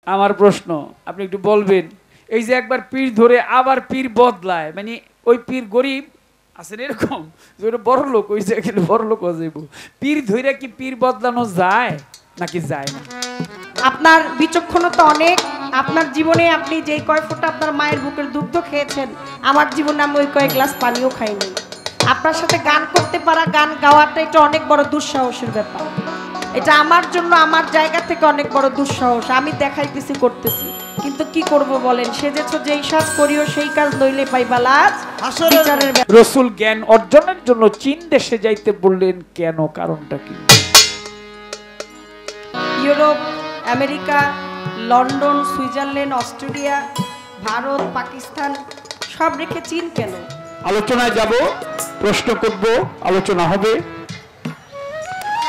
আমার প্রশ্ন আপনি একটু বলবেন, এই যে একবার পীর ধরে আবার পীর বদলায়, মানে ওই পীর গরিব আছেন এরকম যে ওটা বড় লোক, ওই জায়গায় বড় লোক হয়ে যাইব, পীর ধরে কি পীর বদলানো যায় নাকি যায় না? আপনার বিচক্ষণতা অনেক। আপনার জীবনে আপনি যে কয় ফোঁটা আপনার মায়ের বুকের দুগ্ধ খেয়েছেন, আমার জীবনে আমি ওই কয়েক গ্লাস পানিও খাইনি। আপনার সাথে গান করতে পারা, গান গাওয়াটা এটা অনেক বড় দুঃসাহসের ব্যাপার। এটা আমার জন্য আমার জায়গা থেকে অনেক বড় দুঃসাহস। আমি দেখাইতেছি, করতেছি, কিন্তু কি করব বলেন? সেজেছ যেই সাজ করিও সেই কাজ নইলে পাইবা লাজ। বিচারের রাসূল জ্ঞান অর্জনের জন্য চীন দেশে যাইতে বললেন কেন? কারণটা কি? Europe, America, London, Switzerland, Australia, Bharat, Pakistan সব রেখে চীন কেন? আলোচনায় যাব, প্রশ্ন করব, আলোচনা হবে।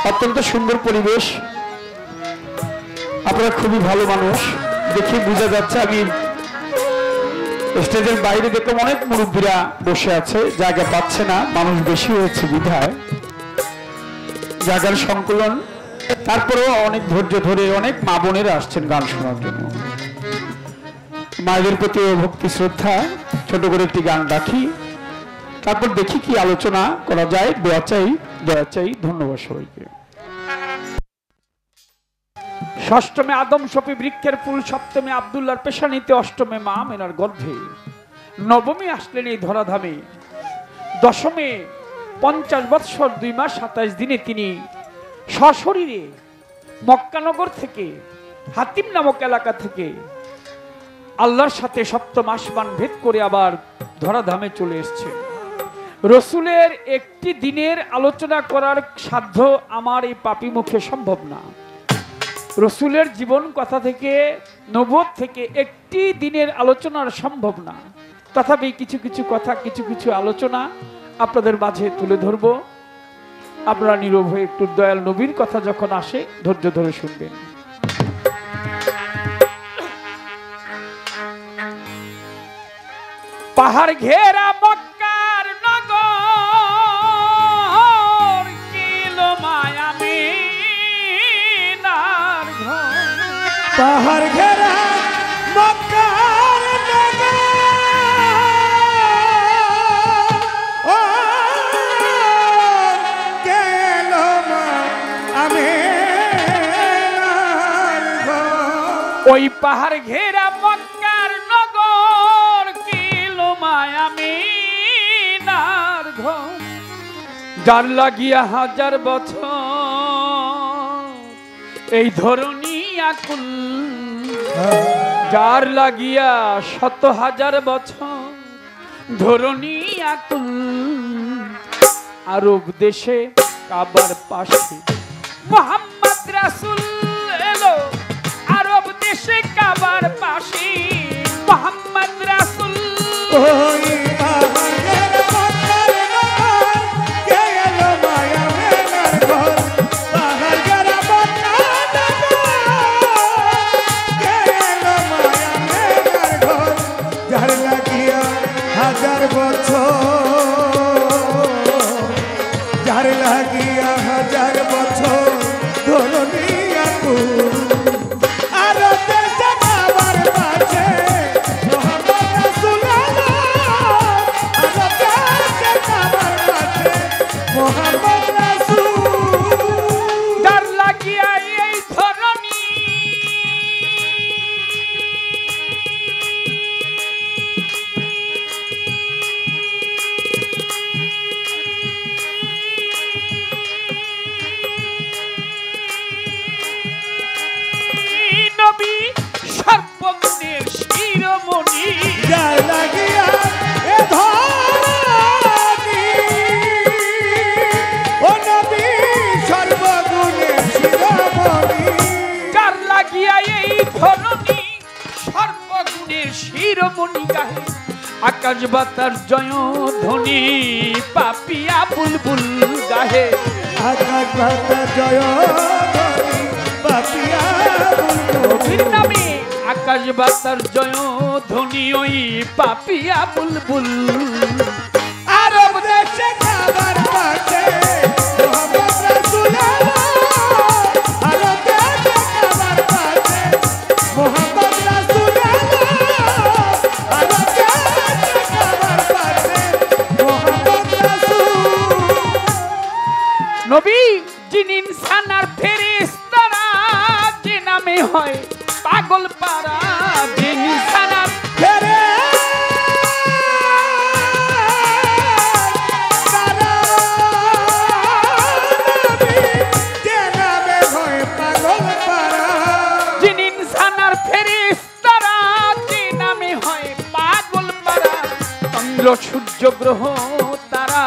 অত্যন্ত সুন্দর পরিবেশ, আপনারা খুবই ভালো মানুষ, দেখে বোঝা যাচ্ছে। আমি স্টেজের বাইরে দেখলাম অনেক মুরব্বীরা বসে আছে, জায়গা পাচ্ছে না, মানুষ বেশি হয়েছে বিধায় জায়গার সংকুলন। তারপরেও অনেক ধৈর্য ধরে অনেক মা বোনেরা আসছেন গান শোনার জন্য। মায়েদের প্রতি ভক্তি শ্রদ্ধা, ছোট করে একটি গান রাখি, তারপর দেখি কি আলোচনা করা যায়। দোয়া চাই। ধন্যবাদ সবাইকে। ষষ্ঠমে আদম শফি বৃক্ষের ফুল, সপ্তমে আব্দুল্লাহর পেশানিতে, অষ্টমে মা আমেনার গর্ভে, নবমী আসলেন এই ধরাধামে, দশমে 50 বৎসর 2 মাস 27 দিনে তিনি সশরীরে মক্কানগর থেকে, হাতিম নামক এলাকা থেকে আল্লাহর সাথে সপ্তম আসমান ভেদ করে আবার ধরাধামে চলে এসেছেন। রসুলের একটি দিনের আলোচনা করার সাধ্য আমার এই পাপী মুখে সম্ভব না। রসুলের জীবন কথা থেকে, নবুয়ত থেকে একটি দিনের আলোচনার সম্ভব না। তথাপি কিছু কিছু কথা, কিছু কিছু আলোচনা আপনাদের মাঝে তুলে ধরব। আপনারা নীরব হয়ে একটু দয়াল নবীর কথা যখন আসে ধৈর্য ধরে শুনবেন। পাহাড় ঘেরা মক্কার নগর, কিলো মায়ামিনার ঘর। পাহাড় ঘেরা মক্কার নগর, ও কিলো মায়ামিনার ঘর। ওই পাহাড় ঘেরা মক্কার নগর, কিলো মায়ামিনার ঘর। যার লাগিয়া 1000 বছর এই ধরনী আকুল, যার লাগিয়া 100,000 বছর ধরনী আকুল। আরব দেশে কাবার পাশে মুহাম্মদ রাসূল এলো, আরব দেশে কাবার পাশে মুহাম্মদ রাসূল। ওই পাহাড় ঘেরা মক্কার নগর, কিলো মায়ামিনার ঘর। পাহাড় ঘেরা মক্কার নগর, কিলো মায়ামিনার ঘর। যার লাগিয়া 1000 বছর, যার লাগিয়া 1000 বছর ধরনী আকুল। আরব দেশে কাবার পাশে মুহাম্মদ রাসূল এলো, আরব দেশে কাবার পাশে মুহাম্মদ রাসূল। যার লাগিয়া এই ধরনী নবী সর্বগুণের শিরোমণি। যার লাগিয়া এ ধরনী, ও নবী সর্বগুণের শিরোমণি। যার লাগিয়া এই ধরনী সর্বগুণের শিরোমণি গাহে, আকাশ বাতাস জয় ধ্বনি পাপিয়া বুলবুল গাহে। আকাশ বাতাস জয় ধ্বনি পাপিয়া বুলবুল। নবীর নামে আকাশ বাতাস জয় ধ্বনি ওই পাপিয়া বুলবুল। আরব দেশে কাবার পাশে মুহাম্মদ রাসূল এলো, আরব দেশে কাবার পাশে মুহাম্মদ পাগল পারা যিনি সানার ফেরে তারা নবী যে নামে হয় পাগল পারা যিনি সানার ফেরেশতারা যে নামে হয় পাগল পারা চন্দ্র সূর্য গ্রহ তারা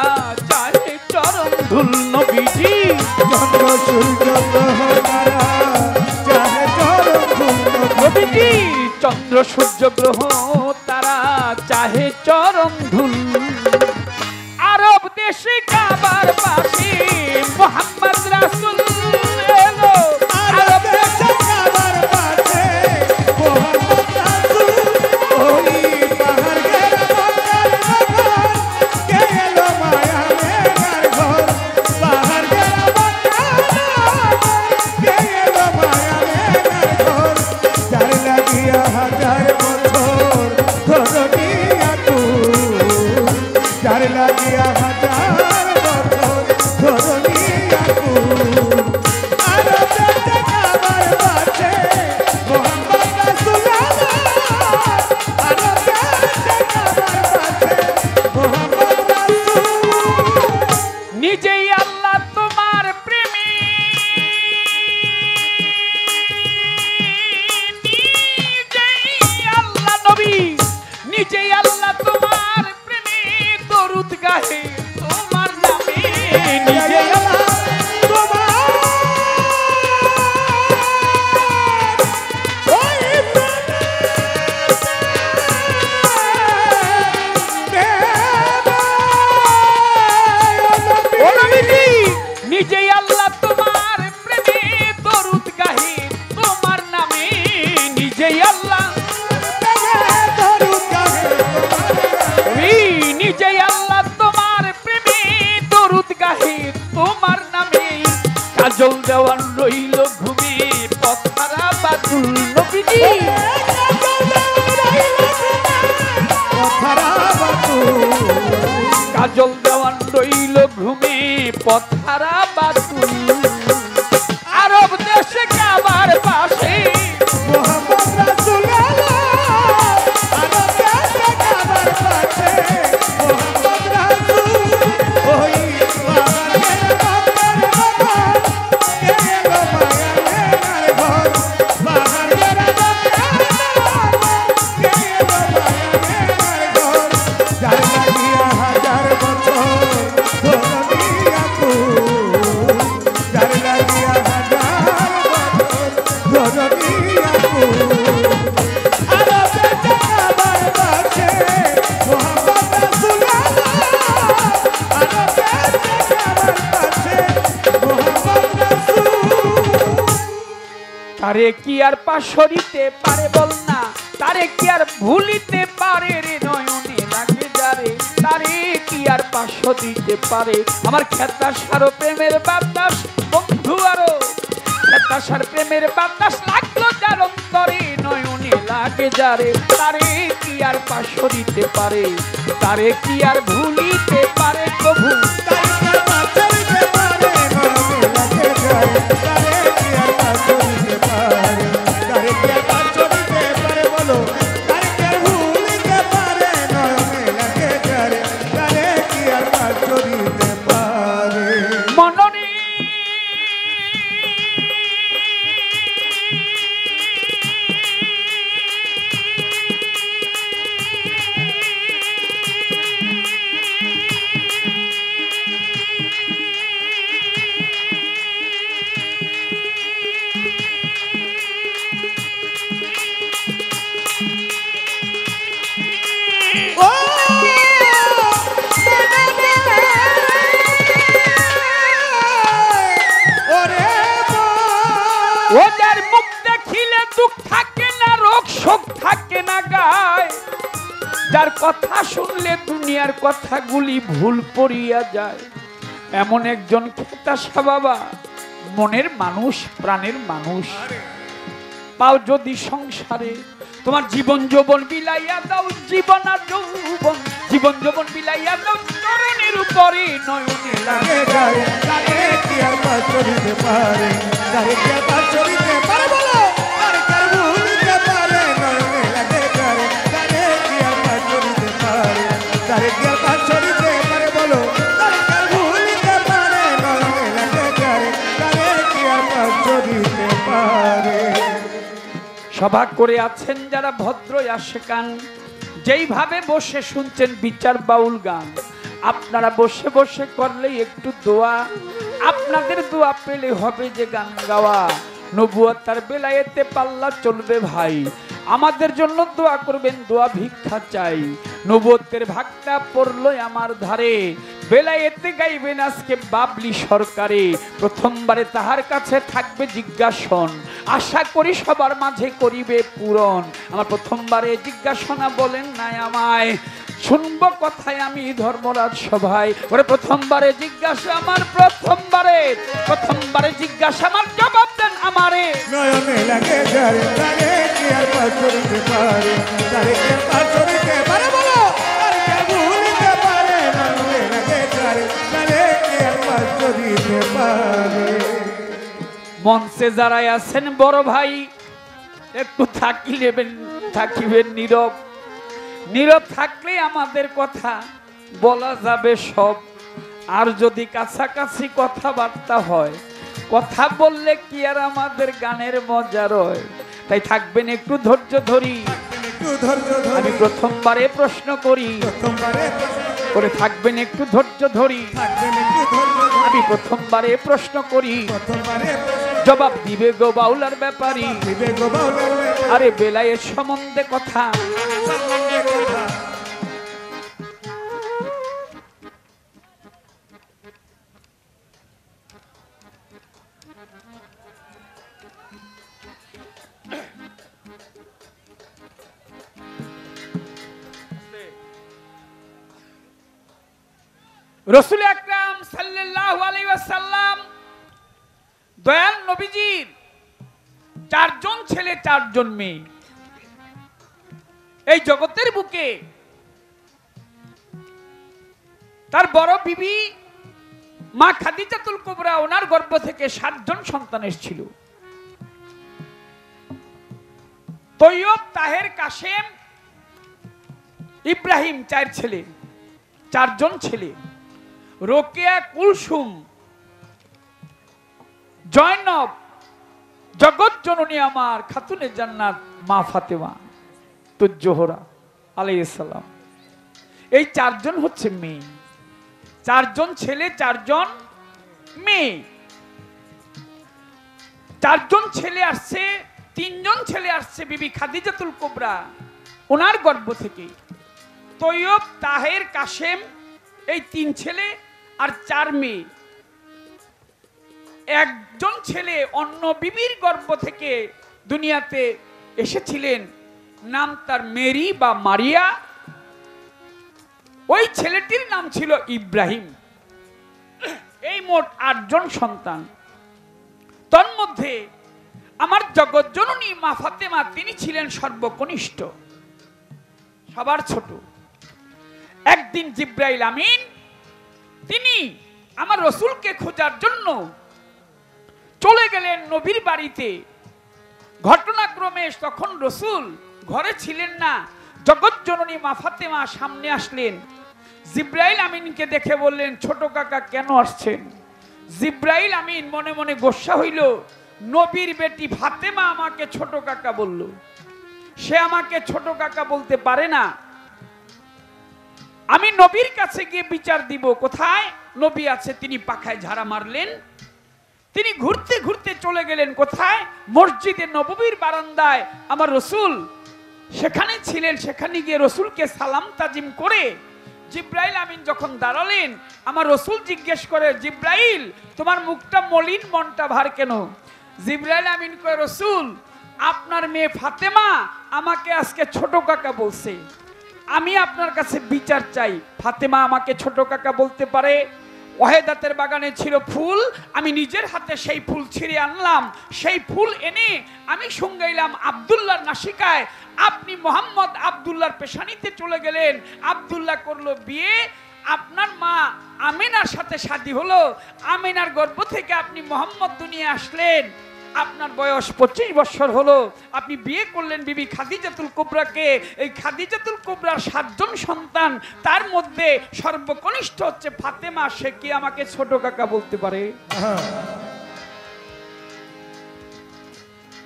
চাহে চরণ ধুল নবীজি চন্দ্র সূর্য গ্রহ তারা চাহে চরণ ধুল নবীজি চন্দ্র সূর্য গ্রহ তারা চাহে চরণ ধুল আরব দেশে কাবার পাশে মোহাম্মদ রাসূল এলো আরব দেশে কাবার পাশে মোহাম্মদ রাসূল ওই পাহাড় ঘেরা মক্কার নগর কে এলো মায়া মেঘার ঘর পাহাড় ঘেরা মক্কার নগর কে এলো মায়া মেঘার ঘর যার লাগিয়া হাজার বছর ধরনিয়া তুই যার লাগিয়া হাজার বছর ধরনিয়া তুই আরব দেশে কাবার পাশে মোহাম্মদ রাসূল আরব দেশে কাবার পাশে মোহাম্মদ রাসূল নিজেই আল্লাহ তোমার প্রেমী নিজেই আল্লাহ নবী নিজেই আল্লাহ তোমার প্রেমী দরুদ গাহে তোমার নামে নিজেই আল্লাহ ও নবীজি নিজেই আল্লাহ তোমার প্রেমে দরুদ গাহে তোমার নামে নিজেই আল্লাহ নবী নিজেই আল্লাহ তোমার প্রেমে দরুদ গাহে তোমার নামে কাজল দেওয়ান রইল ঘুমে পথহারা বাতুল নবীজি কাজল দেওয়ান রইল ঘুমে পথহারা বাতুল আরব দেশে কাবার পাশে মোহাম্মদ রাসূল আরব দেশে কাবার পাশে মোহাম্মদ রাসূল ওই পাহাড় ঘেরা মক্কার নগর কে এলো মায়া মেঘার ঘর পাহাড় ঘেরা মক্কার নগর কে এলো মায়া মেঘার ঘর যার লাগিয়া হাজার বছর ধরনিয়া তুই যার লাগিয়া হাজার বছর ধরনিয়া তুই আরব দেশে কাবার পাশে মোহাম্মদ রাসূল আরব দেশে কাবার পাশে মোহাম্মদ রাসূল তারে কি আর পাশরিতে পারে বল না তারে কি আর ভুলিতে পারে রে নয়নে লাগে যারে তারে কি আর পাশ দিতে পারে আমার খেতা সারো প্রেমের বাতাস বন্ধু আরো খেতা সার প্রেমের বাতাস লাগলো যার অন্তরে নয়নে লাগে যারে তারে কি আর পাশ দিতে পারে তারে কি আর ভুলিতে পারে প্রভু তারিকার পাথরিতে পারে নয়নে লাগে যায় তারে কি আর পাথরিতে পারে তারে কি আর পাথরিতে পারে বলো তারে কি আর ভুলিতে পারে নয়নে লাগে যায় তারে কি আর পাথরিতে পারে মননে ও ওরে ওদের মুখ দেখিলে দুঃখ থাকে না রোগ শোক থাকে না গায় যার কথা শুনলে দুনিয়ার কথাগুলি ভুল পড়িয়া যায় এমন একজন খেতাসা বাবা মনের মানুষ প্রাণের মানুষ পাও যদি সংসারে তোমার জীবন যৌবন বিলাইয়া দাও জীবন আর যৌবন জীবন যৌবন বিলাইয়া দাও চরণের উপরে নয়নে লাগে লাগে যায় তারে কি আর পাথরিতে পারে তারে কি আর পাথরিতে পারে বলো তারে কি আর ভুলিতে সভা করে আছেন যারা ভদ্র আশেকান, যেইভাবে বসে শুনছেন বিচার বাউল গান, আপনারা বসে বসে করলেই একটু দোয়া, আপনাদের দোয়া পেলে হবে যে গান গাওয়া। নবুয়তার বেলায়েতে পাল্লা চলবে ভাই, আমাদের জন্য দোয়া করবেন, দোয়া ভিক্ষা চাই। নবুয়তের ভাগটা পড়লো আমার ধারে, বেলায়েতে গাইবেন আজকে বাবলি সরকারে। প্রথমবারে তাহার কাছে থাকবে জিজ্ঞাসন, আশা করি সবার মাঝে করিবে পূরণ। আমার প্রথমবারে জিজ্ঞাসনা বলেন নাই আমায়, শুনবো কথায় আমি ধর্মরাজ সভায়। ওরে প্রথমবারে জিজ্ঞাসা আমার, প্রথমবারে জিজ্ঞাসা আমার, জবাব দেন আমারে। নয়নে লাগে যারে তারে কি আর পাথরিতে পারে, তারে কি আর পাথরিতে পারে বলো, তারে কি আর ভুলিতে পারে। নয়নে লাগে যারে তারে কি আর পাথরিতে পারে। মঞ্চে যারা আছেন বড় ভাই, একটু থাকিবেন নীরব। নীরব থাকলে আমাদের কথা বলা যাবে সব। আর যদি কাছাকাছি কথাবার্তা হয়, কথা বললে কি আর আমাদের গানের মজা রয়। তাই থাকবেন একটু ধৈর্য ধরি। আমি প্রথমবারে প্রশ্ন করি, করে থাকবেন একটু ধৈর্য ধরি। আমি প্রথমবারে প্রশ্ন করি, জবাব দিবে গো বাউলার ব্যাপারী। আরে বেলায়েত সম্বন্ধে কথা, রাসূল আকরাম সাল্লাল্লাহু আলাইহি ওয়াসাল্লাম দয়াল নবীজির 4 জন ছেলে 4 জন মেয়ে। এই জগতের বুকে তার বড় বিবি মা খাদিজাতুল কুবরা, ওনার গর্ভ থেকে 7 জন সন্তান এসেছিল। তৈয়ব, তাহের, কাসেম, ইব্রাহিম 4 ছেলে, 4 জন ছেলে। রোকেয়া, কুলসুম, জয়নব, জগৎ জননী আমার খাতুনে জান্নাত মা ফাতেমা তো জোহরা আলাইহিস সালাম। এই 4 জন হচ্ছে মেয়ে, 4 জন ছেলে 4 জন মেয়ে। 4 জন ছেলে আসছে, 3 জন ছেলে আসছে বিবি খাদিজাতুল কুবরা ওনার গর্ভ থেকে। তৈয়ব, তাহের, কাসেম এই 3 ছেলে আর 4 মেয়ে। একজন ছেলে অন্য বিবির গর্ভ থেকে দুনিয়াতে এসেছিলেন, নাম তার মেরি বা মারিয়া। ওই ছেলেটির নাম ছিল ইব্রাহিম। এই মোট 8 জন সন্তান। তন্মধ্যে আমার জগৎ জননী মা ফাতেমা, তিনি ছিলেন সর্বকনিষ্ঠ, সবার ছোট। একদিন জিব্রাইল আমিন তিনি আমার রসুলকে খোঁজার জন্য চলে গেলেন নবীর বাড়িতে। ঘটনাক্রমে তখন রসুল ঘরে ছিলেন না, জগৎ জননী মা ফাতেমা সামনে আসলেন। জিব্রাইল আমিনকে দেখে বললেন, ছোট কাকা কেন আসছেন? জিব্রাইল আমিন মনে মনে গোসা হইল, নবীর বেটি ফাতেমা আমাকে ছোট কাকা বলল, সে আমাকে ছোট কাকা বলতে পারে না। আমি নবীর কাছে গিয়ে বিচার দিব। কোথায় নবী আছে? তিনি পাখায় ঝাড়া মারলেন। তিনি ঘুরতে ঘুরতে চলে গেলেন কোথায়? মসজিদে নববীর বারান্দায় আমার রসুল সেখানে ছিলেন। সেখানে গিয়ে রসুলকে সালাম তাজিম করে জিব্রাইল আমিন যখন দাঁড়ালেন, আমার রসুল জিজ্ঞেস করে, জিব্রাইল তোমার মুখটা মলিন, মনটা ভার কেন? জিব্রাইল আমিন কয়, রসুল আপনার মেয়ে ফাতেমা আমাকে আজকে ছোট কাকা বলছে, আমি আপনার কাছে বিচার চাই। ফাতেমা আমাকে ছোট কাকা বলতে পারে? ওয়াহেদাতের বাগানে ছিল ফুল, আমি নিজের হাতে সেই ফুল ছিঁড়ে আনলাম, সেই ফুল এনে আমি সঙ্গাইলাম আব্দুল্লাহর নাসিকায়। আপনি মোহাম্মদ আব্দুল্লাহর পেশানিতে চলে গেলেন, আব্দুল্লাহ করলো বিয়ে, আপনার মা আমিনার সাথে শাদী হলো, আমিনার গর্ভ থেকে আপনি মোহাম্মদ দুনিয়া আসলেন। আপনার বয়স 25 বছর হলো, আপনি বিয়ে করলেন বিবি খাদিজাতুল কুবরাকে। এই খাদিজাতুল কুবরার 7 জন সন্তান, তার মধ্যে সর্বকনিষ্ঠ হচ্ছে ফাতেমা। সে কি আমাকে ছোট কাকা বলতে পারে?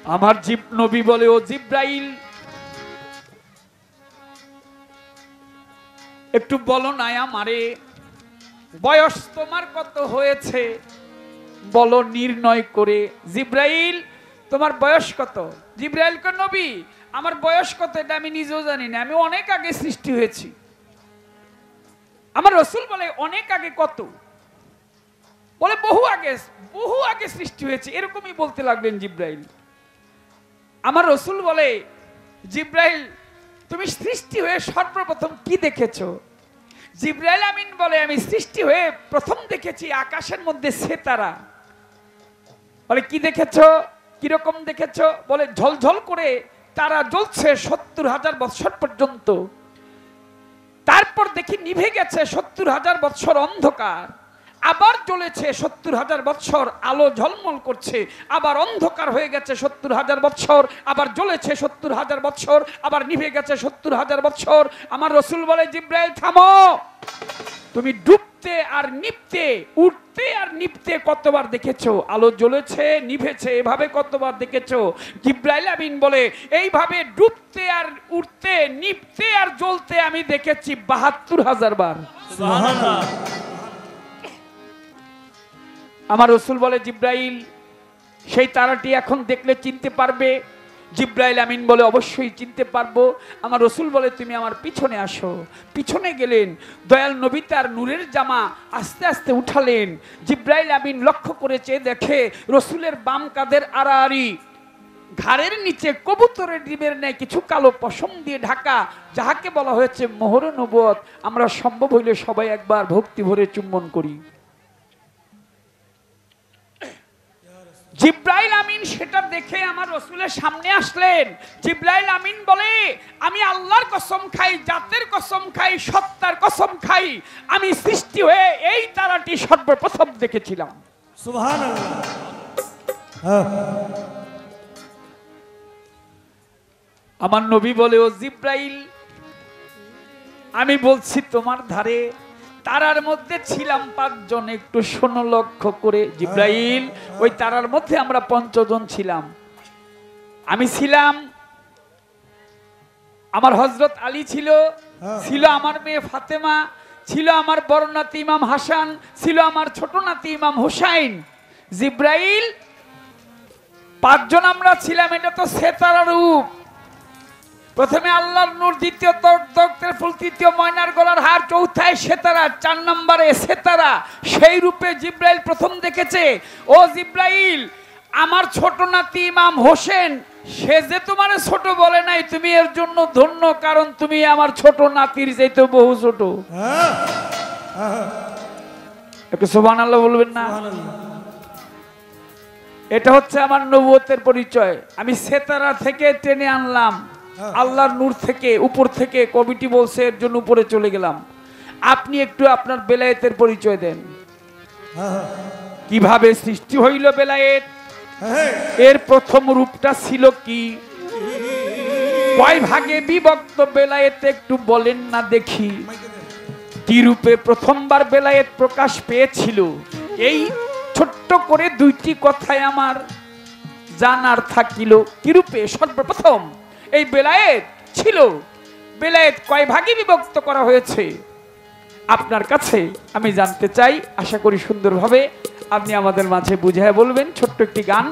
আমার নবী বলে, ও জিব্রাইল, একটু বলো না আমারে, বয়স তোমার কত হয়েছে বলো নির্ণয় করে। জিব্রাইল, তোমার বয়স কত? জিব্রাইল কয়, নবী আমার বয়স কত এটা আমি নিজেও জানি না, আমি অনেক আগে সৃষ্টি হয়েছি। আমার রাসূল বলে, অনেক আগে কত? বলে বহু আগে সৃষ্টি হয়েছে, এরকমই বলতে লাগলেন জিব্রাইল। আমার রাসূল বলে, জিব্রাইল তুমি সৃষ্টি হয়ে সর্বপ্রথম কি দেখেছো? জিব্রাইল আমিন বলে, আমি সৃষ্টি হয়ে প্রথম দেখেছি আকাশের মধ্যে সিতারা। বলে কি দেখেছো? কিরকম দেখেছো? বলে ঝলঝল করে তারা জ্বলছে ৭০,০০০ বৎসর পর্যন্ত, তারপর দেখি নিভে গেছে ৭০,০০০ বৎসর অন্ধকার, আবার জ্বলেছে ৭০,০০০ বৎসর আলো ঝলমল করছে, আবার অন্ধকার হয়ে গেছে ৭০,০০০ বৎসর, আবার জ্বলেছে ৭০,০০০ বৎসর, আবার নিভে গেছে ৭০,০০০ বৎসর। আমার রাসূল বলে, জিব্রাইল থামো, তুমি ডুবতে আর নিভতে, উঠতে আর নিভতে কতবার দেখেছো? আলো জ্বলেছে নিভেছে এভাবে কতবার দেখেছো? জিব্রাইল আমিন বলে, এইভাবে ডুবতে আর উঠতে নিভতে আর জ্বলতে আমি দেখেছি ৭২,০০০ বার। সুবহানাল্লাহ। আমার রাসূল বলে, জিব্রাইল সেই তারাটি এখন দেখলে চিনতে পারবে? জিব্রাইল আমিন বলে, অবশ্যই চিনতে পারবো। আমার রাসূল বলে, তুমি আমার পিছনে আসো। পিছনে গেলেন, দয়াল নবী তার নূরের জামা আস্তে আস্তে উঠালেন। জিব্রাইল আমিন লক্ষ্য করে চেয়ে দেখে রাসূলের বাম কাঁধের আড়াআড়ি ঘাড়ের নিচে কবুতরের ডিমের ন্যায় কিছু কালো পশম দিয়ে ঢাকা, যাহাকে বলা হয়েছে মোহর নবুয়ত। আমরা সম্ভব হইলে সবাই একবার ভক্তি ভরে চুম্বন করি। জিব্রাইল আমিন সেটা দেখে আমার রাসূলের সামনে আসলেন। জিব্রাইল আমিন বলে, আমি আল্লাহর কসম খাই, জাতের কসম খাই, সত্তার কসম খাই, আমি সৃষ্টি হয়ে এই তারাটি সর্বপ্রথম দেখেছিলাম। সুবহানাল্লাহ। আমার নবী বলে, ও জিব্রাইল, আমি বলছি তোমার ধারে তারার মধ্যে ছিলাম ৫ জন, একটু শোনো লক্ষ্য করে। জিব্রাইল, ওই তারার মধ্যে আমরা ৫ জন ছিলাম। আমি ছিলাম, আমার হযরত আলী ছিল, ছিল আমার মেয়ে ফাতেমা, ছিল আমার বড় নাতি ইমাম হাসান, ছিল আমার ছোট নাতি ইমাম হুসাইন। জিব্রাইল, ৫ জন আমরা ছিলাম, এটা তো সেতারার রূপ। প্রথমে আল্লাহর নূর, দ্বিতীয় তক্তের ফুল, তৃতীয় ময়নার গলার হার, চৌথায় সেতারা, ৪ নম্বরে সেতারা। সেই রূপে জিব্রাইল প্রথম দেখেছে। ও জিব্রাইল, আমার ছোট নাতি ইমাম হোসেন, সে যে তোমার ছোট বলে নাই, তুমি এর জন্য ধন্য, কারণ তুমি আমার ছোট নাতির চাইতে বহু ছোট। একটু সুবহানাল্লাহ বলবেন না? এটা হচ্ছে আমার নবুয়তের পরিচয়। আমি সেতারা থেকে টেনে আনলাম, আল্লাহর নূর থেকে, উপর থেকে। কমিটি বলছে এর জন্য উপরে চলে গেলাম। আপনি একটু আপনার বেলায়েতের পরিচয় দেন। কিভাবে সৃষ্টি হইল বেলায়েত? এর প্রথম রূপটা ছিল কি? কয় ভাগে বিভক্ত বেলায়েত একটু বলেন না দেখি। কি রূপে প্রথমবার বেলায়েত প্রকাশ পেয়েছিল? এই ছোট্ট করে 2টি কথায় আমার জানার থাকিল। কি রূপে সর্বপ্রথম এই বেলায়েত ছিল? বেলায়েত কয় ভাগে বিভক্ত করা হয়েছে আপনার কাছে আমি জানতে চাই। আশা করি সুন্দরভাবে আপনি আমাদের মাঝে বুঝায় বলবেন। ছোট্ট একটি গান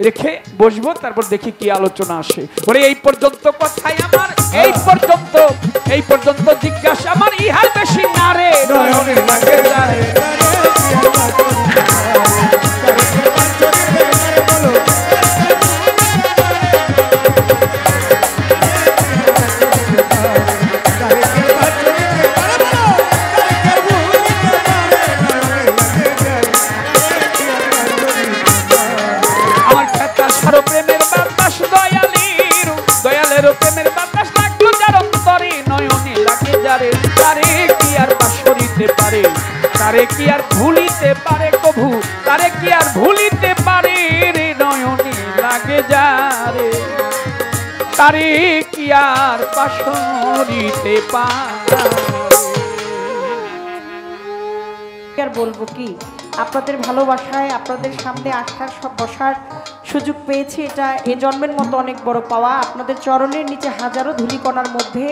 রেখে বসবো, তারপর দেখি কি আলোচনা আসে। ওরে এই পর্যন্ত কথাই আমার, এই পর্যন্ত জিজ্ঞাসা আমার, ইহার বেশি না রে নয়নে লাগে যারে। তারে কি আর ভুলিতে পারে কভু, তারে কি আর ভুলিতে পারে রে নয়নে লাগে যারে, তারে কি আর পাশরিতে পারে। আর বলবো কি, আপনাদের ভালোবাসায়, আপনাদের সামনে আসার, সব বসার সুযোগ পেয়েছি, এটা এ জন্মের মতো অনেক বড় পাওয়া। আপনাদের চরণের নিচে হাজারো ধূলিকণার মধ্যে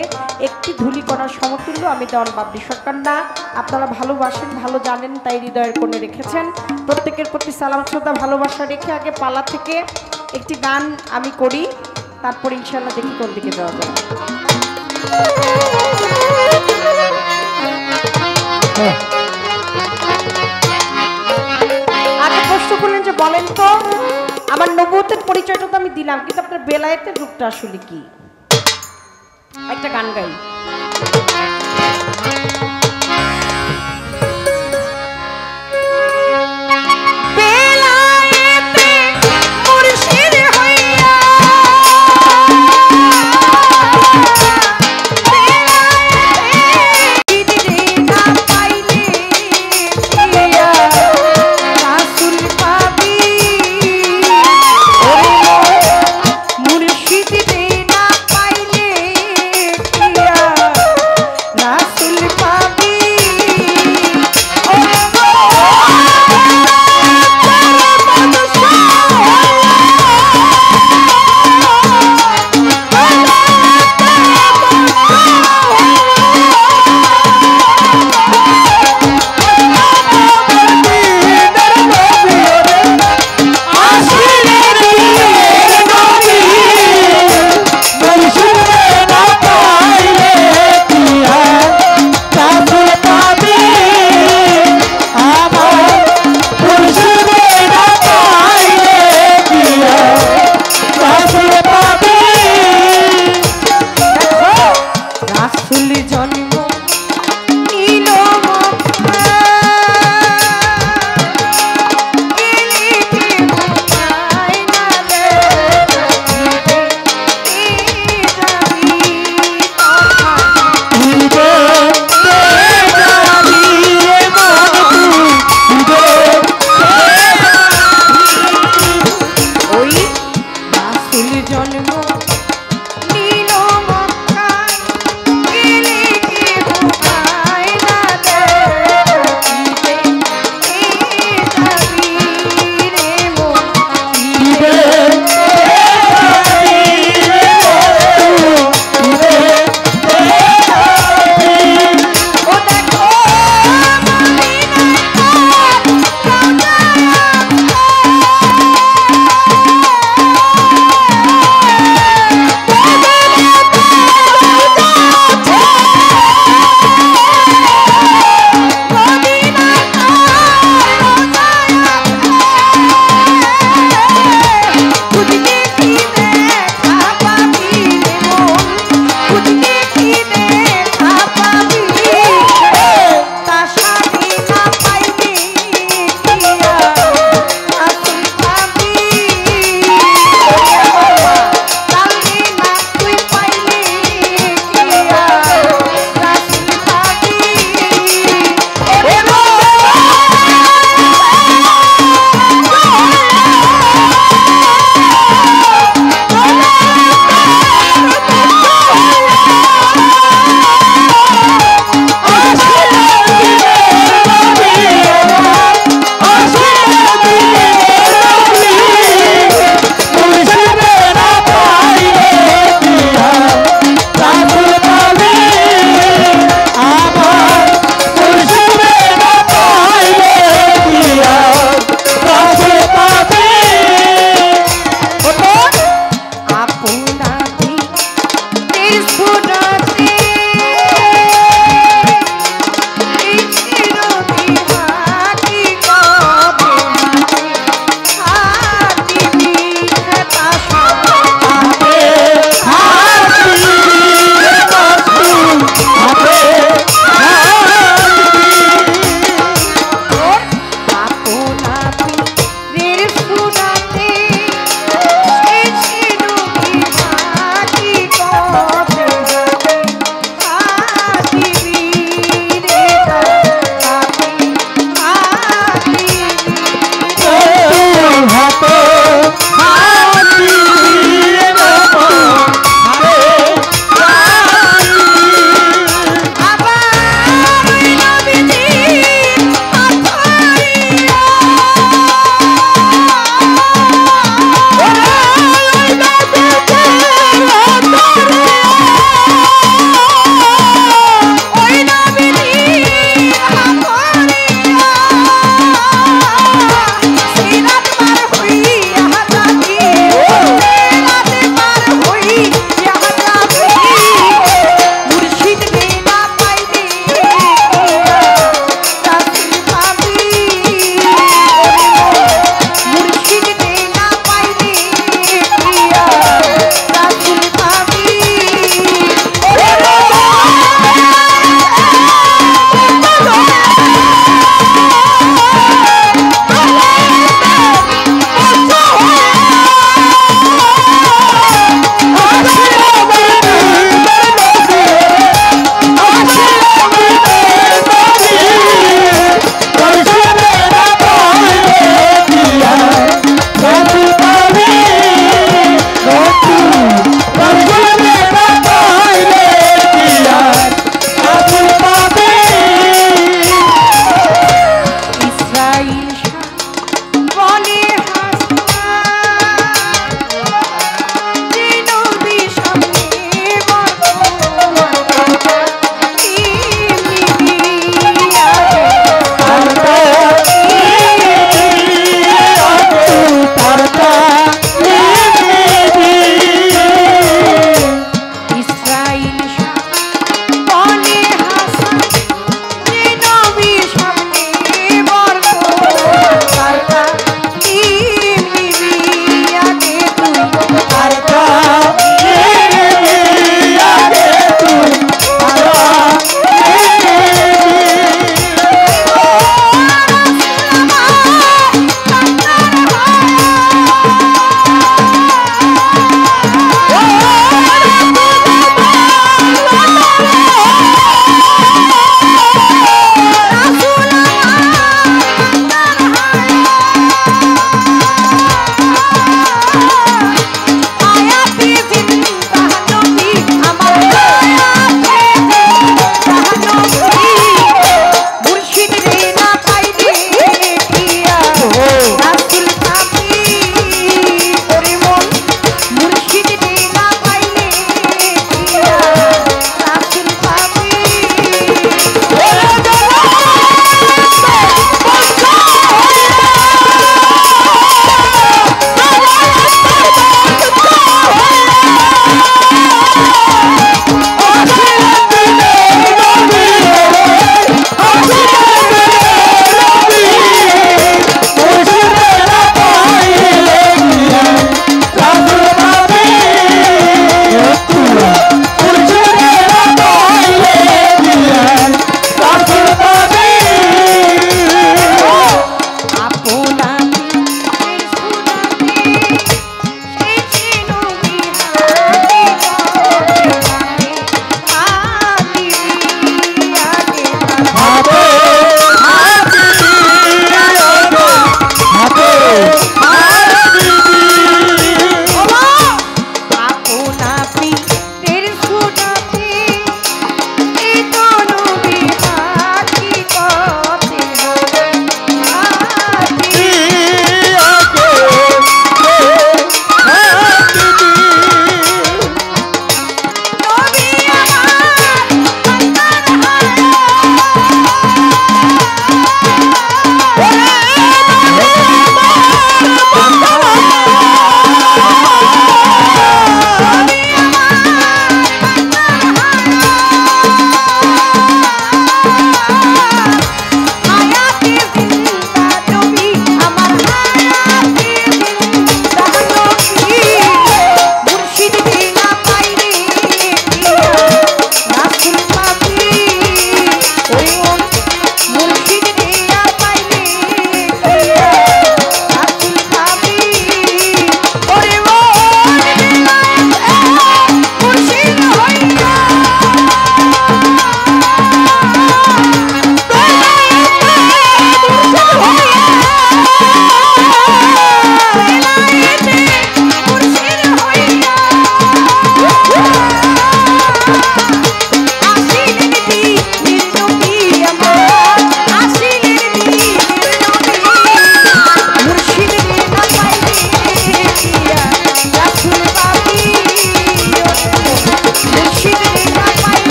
একটি ধূলিকণার সমতুল্য আমি দেওয়ান বাবলি সরকার না। আপনারা ভালোবাসেন, ভালো জানেন, তাই হৃদয়ের কোণে রেখেছেন। প্রত্যেকের প্রতি সালাম শ্রদ্ধা ভালোবাসা রেখে আগে পালা থেকে একটি গান আমি করি, তারপর ইনশাল্লাহ দেখি কোন দিকে যাওয়া যায়। আগে প্রশ্ন করলেন যে বলেন তো আমার নবুয়তের পরিচয়টা তো আমি দিলাম, কিন্তু আপনার বেলায়েতের রূপটা আসলে কি? একটা গান গাই। রাসূল পাবে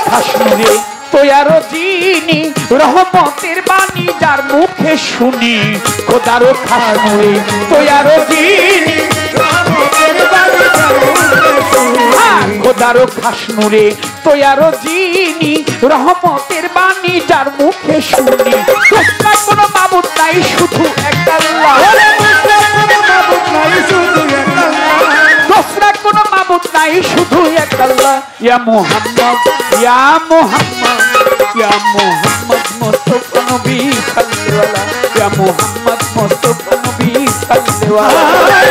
খাস নুরে তোয়ারো যিনি রহমতের বাণী যার মুখে শুনি খোদারো খাস নুরে তোয়ারো যিনি খোদারো খাস নুরে তোয়ারো যিনি রহমতের বাণী যার মুখে শুনি দোসরা কোনো মাবুদ নাই শুধু একটা আল্লাহ দোসরা কোনো মাবুদ নাই শুধু একটা আল্লাহ ইয়া মুহাম্মদ ইয়া মুহাম্মদ ইয়া মুহাম্মদ মুস্তাফা নবী সাল্লাল্লাহু ইয়া মুহাম্মদ মুস্তাফা নবী সাল্লাল্লাহু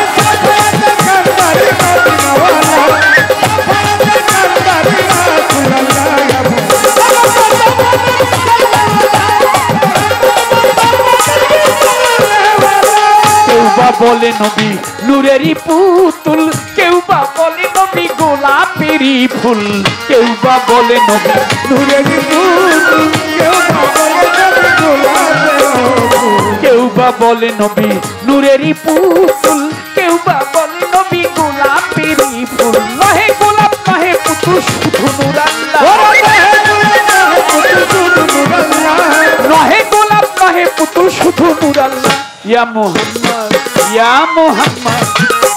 বলে নবী নূরেরই পুতুল কেউ বা বলে নবী গোলাপেরই ফুল কেউ বা বলে নবী নূরেরই পুতুল কেউ বা বলে নবী নূরেরই পুতুল কেউ বা বলে নবী গোলাপেরই ফুল নহে গোলাপ নহে পুতুল শুধু নূর আল্লাহ নহে গোলাপ নহে পুতুল শুধু নূর আল্লাহ ইয়া মুহাম্মদ ইয়া মুহাম্মদ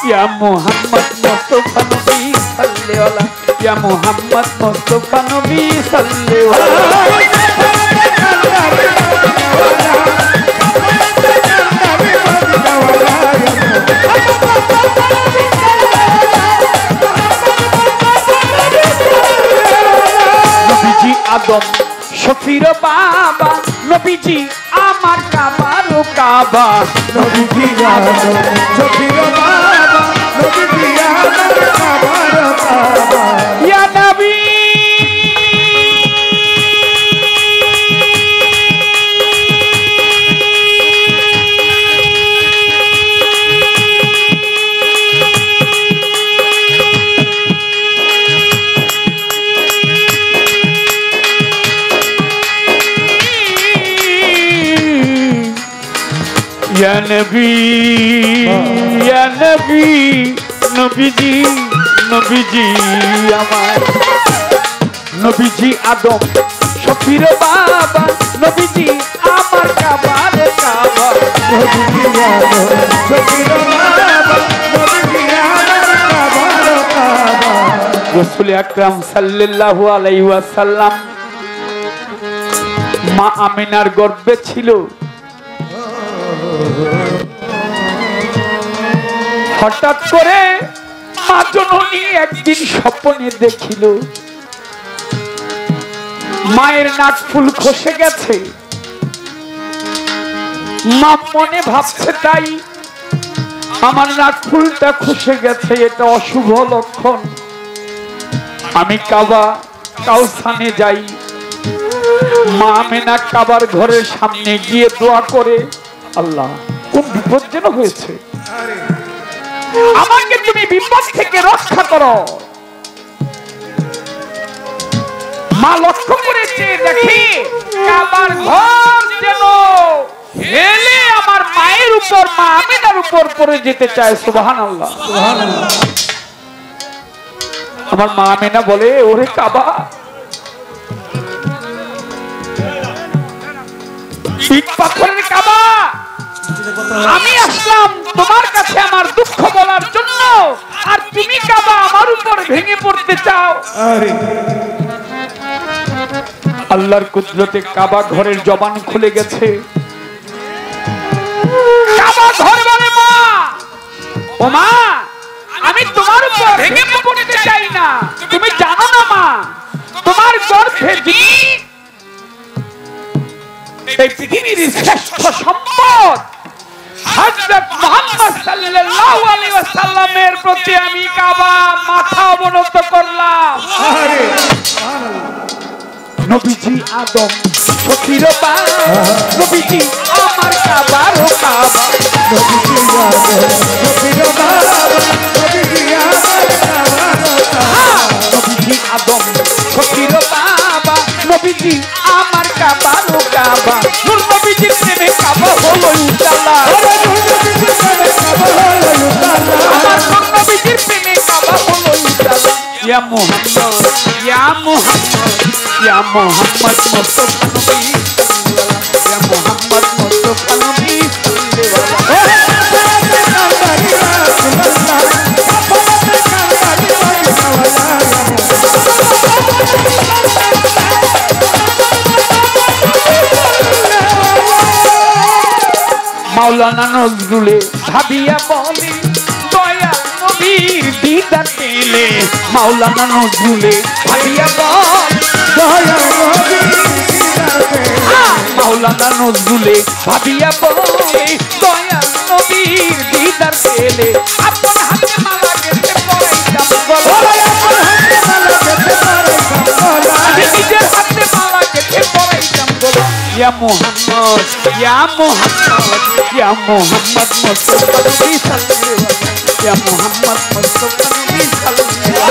ইয়া মুহাম্মদ মুস্তাফা নবী সাল্লাল্লাহু ইয়া মুহাম্মদ মুস্তাফা নবী সাল্লাল্লাহু নবীজি আদম শফির বাবা নবীজি আমার কাবারও কাবা নবীজি আদম শফির বাবা নবীজি আমার কাবারও কাবা ইয়া নবী या नबी या नबी नबीजी আমার নবীজি আদম শফির বাবা নবীজি আমার কাবার কাবা নবীজি আদম শফির বাবা নবীজি আমার কাবারও কাবা রাসূল আকরাম সাল্লাল্লাহু আলাইহি ওয়াসাল্লাম মা আমিনার গর্ভে ছিল হঠাৎ করে মা জননী একদিন স্বপ্নে দেখিল মায়ের নাক ফুল খসে গেছে মা মনে ভাবছে তাই আমার নাক ফুলটা খসে গেছে এটা অশুভ লক্ষণ আমি কাবা কাউসানে যাই মা আমিনা কাবার ঘরের সামনে গিয়ে দোয়া করে আল্লাহ কোন বিপদ যেন হয়েছে আমাকে তুমি বিপদ থেকে রক্ষা করো মা লক্ষ্য করেছে দেখি কাবার ঘর যেন হেলে আমার মায়ের উপর মা আমিনার উপর পড়ে যেতে চায় সুবহানাল্লাহ সুবহানাল্লাহ আমার মা আমিনা বলে ওরে কাবা ইট পাথরের কাবা আমি আসলাম তোমার কাছে আমার দুঃখ বলার জন্য আর তুমি কাবা আমার উপর ভেঙে পড়তে চাও আরে আল্লাহর কুদরতে কাবা ঘরের জবান খুলে গেছে কাবা ঘর বলে মা ও মা আমি তোমার উপর ভেঙে পড়তে চাই না তুমি জানো না মা তোমার গর্ভে যিনি এই পৃথিবীর শ্রেষ্ঠ সম্পদ হযরত মুহাম্মদ সাল্লাল্লাহু আলাইহি ওয়াসাল্লামের প্রতি আমি কাবা মাথা অবনত করলাম আরে নবীজি আদম শফির বাবা নবীজি আমার কাবারও কাবা নবীজি আদম শফির বাবা নবীজি আমার কাবারও কাবা নবীজি আদম শফির বাবা নবীজি আমার কাবারও কাবা নূর নবীজির প্রেমে কাবা হলো উজালা আমার নূর নবীজির প্রেমে কাবা হলো উজালা ইয়া মুহাম্মদ ইয়া মুহাম্মদ ইয়া মোহাম্মদ মুস্তাফা নবী ইয়া মোহাম্মদ মুস্তাফা নবী মাওলানা নজরুলে ভাবিয়া বলে দয়া নবীর দিদার পেলে মাওলানা নজরুলে ভাবিয়া বল দয়া নবীর দিদার পেলে মাওলানা নজরুলে ভাবিয়া বলে দয়া নবীর দিদার পেলে আপন হাতে মালা গেতে পরাইতাম গলা নিজের হাতে মালা গেতে পরাইতাম গলা ইয়া মোহাম্মদ ইয়া মোহাম্মদ ইয়া মোহাম্মদ মুস্তাফা নবী সাল্লাল্লাহু আলাইহি ইয়া মোহাম্মদ মুস্তাফা নবী সাল্লাল্লাহু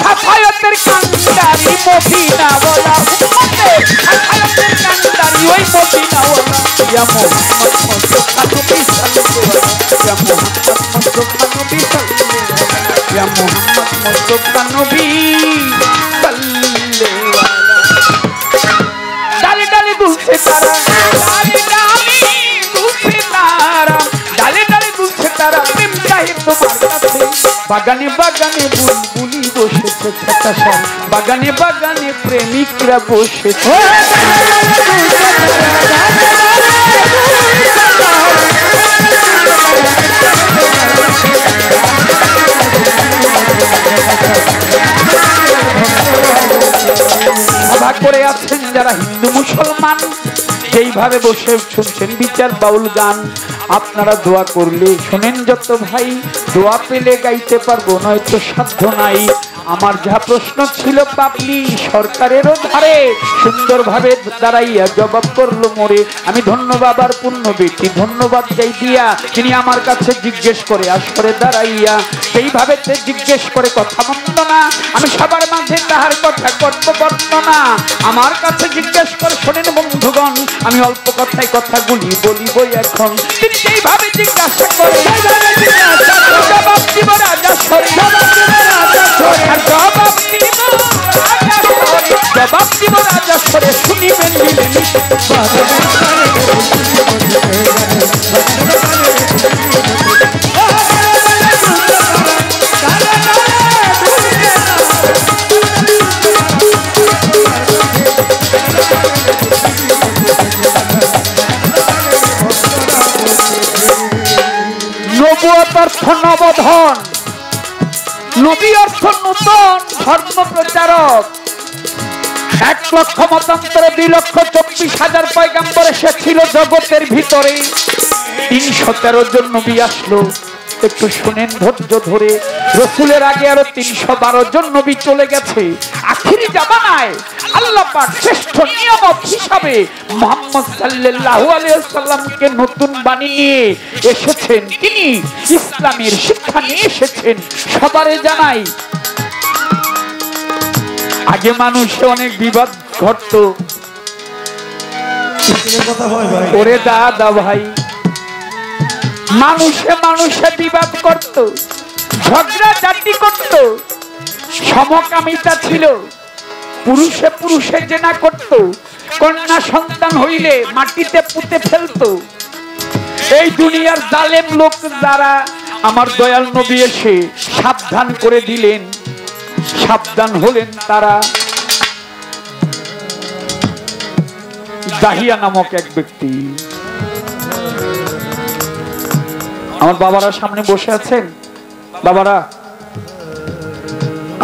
সাফায়াতের কান্দারি মদিনা ওয়ালা উম্মতে সাফায়াতের কান্দারি ওই মদিনা ওয়ালা ইয়া মোহাম্মদ মুস্তাফা নবী সাল্লাল্লাহু আলাইহি ইয়া মোহাম্মদ মুস্তাফা নবী সাল্লাল্লাহু আলাইহি ইয়া মোহাম্মদ মুস্তাফা নবী সাল্লাল্লাহু আলাইহি ডালে ডালে দুলছে তারা ডালে ডালে দুলছে তারা ডালে ডালে দুলছে তারা প্রেম চাহে তোমার কাছে বাগানে বাগানে বুলবুলি বসেছে ছাতাশাল বাগানে বাগানে প্রেমিকরা বসেছে সভা করে আছেন যারা হিন্দু মুসলমান যেইভাবে বসে শুনছেন বিচার বাউল গান আপনারা দোয়া করলে শোনেন যত ভাই দোয়া পেলে গাইতে পারবো নয়তো সাধ্য নাই আমার যা প্রশ্ন ছিল পাবলি সরকারেরও ধারে সুন্দরভাবে দাঁড়াইয়া জবাব করলো মোরে আমি ধন্য বাবার পূর্ণ বেটি ধন্যবাদ যাই দিয়া তিনি আমার কাছে জিজ্ঞেস করে আসরে দাঁড়াইয়া সেইভাবে জিজ্ঞেস করে কথা মন্দ না আমি সবার মাঝে তাহার কথা করব বর্ণনা আমার কাছে জিজ্ঞেস করে শোনেন বন্ধুগণ আমি অল্প কথায় কথাগুলি বলিব এখন তিনি যেইভাবে জিজ্ঞাসা করে জবাব দিব রাজা সরে জবাব দিব রাজা সরে শুনিবেন নবুয়ত অর্থ নবধন নবী অর্থ নূতন ধর্ম প্রচারক 1,00,000 মতান্তরে 2,24,000 পয়গাম্বর এসেছিল জগতের ভিতরে 313 জন নবী আসলো একটু শুনেন ধৈর্য ধরে রাসূলের আগে আরো 312 জন নবী চলে গেছে আখিরি জামানায় আল্লাহ পাক শ্রেষ্ঠ নিয়ামত হিসাবে মুহাম্মদ সাল্লাল্লাহু আলাইহি ওয়াসাল্লামকে নতুন বাণী নিয়ে এসেছেন তিনি ইসলামের শিক্ষা নিয়ে এসেছেন সবারে জানাই আগে মানুষে অনেক বিবাদ ঘটতো ওরে দাদা ভাই মানুষে মানুষে বিবাদ করত ঝগড়া জাতি করত সমকামিতা ছিল পুরুষে পুরুষে জেনা করত কন্যা সন্তান হইলে মাটিতে পুঁতে ফেলতো এই দুনিয়ার জালেম লোক যারা আমার দয়াল নবী এসে সাবধান করে দিলেন সাবধান হলেন তারা দাহিয়া নামক এক ব্যক্তি আমার বাবারা সামনে বসে আছেন বাবারা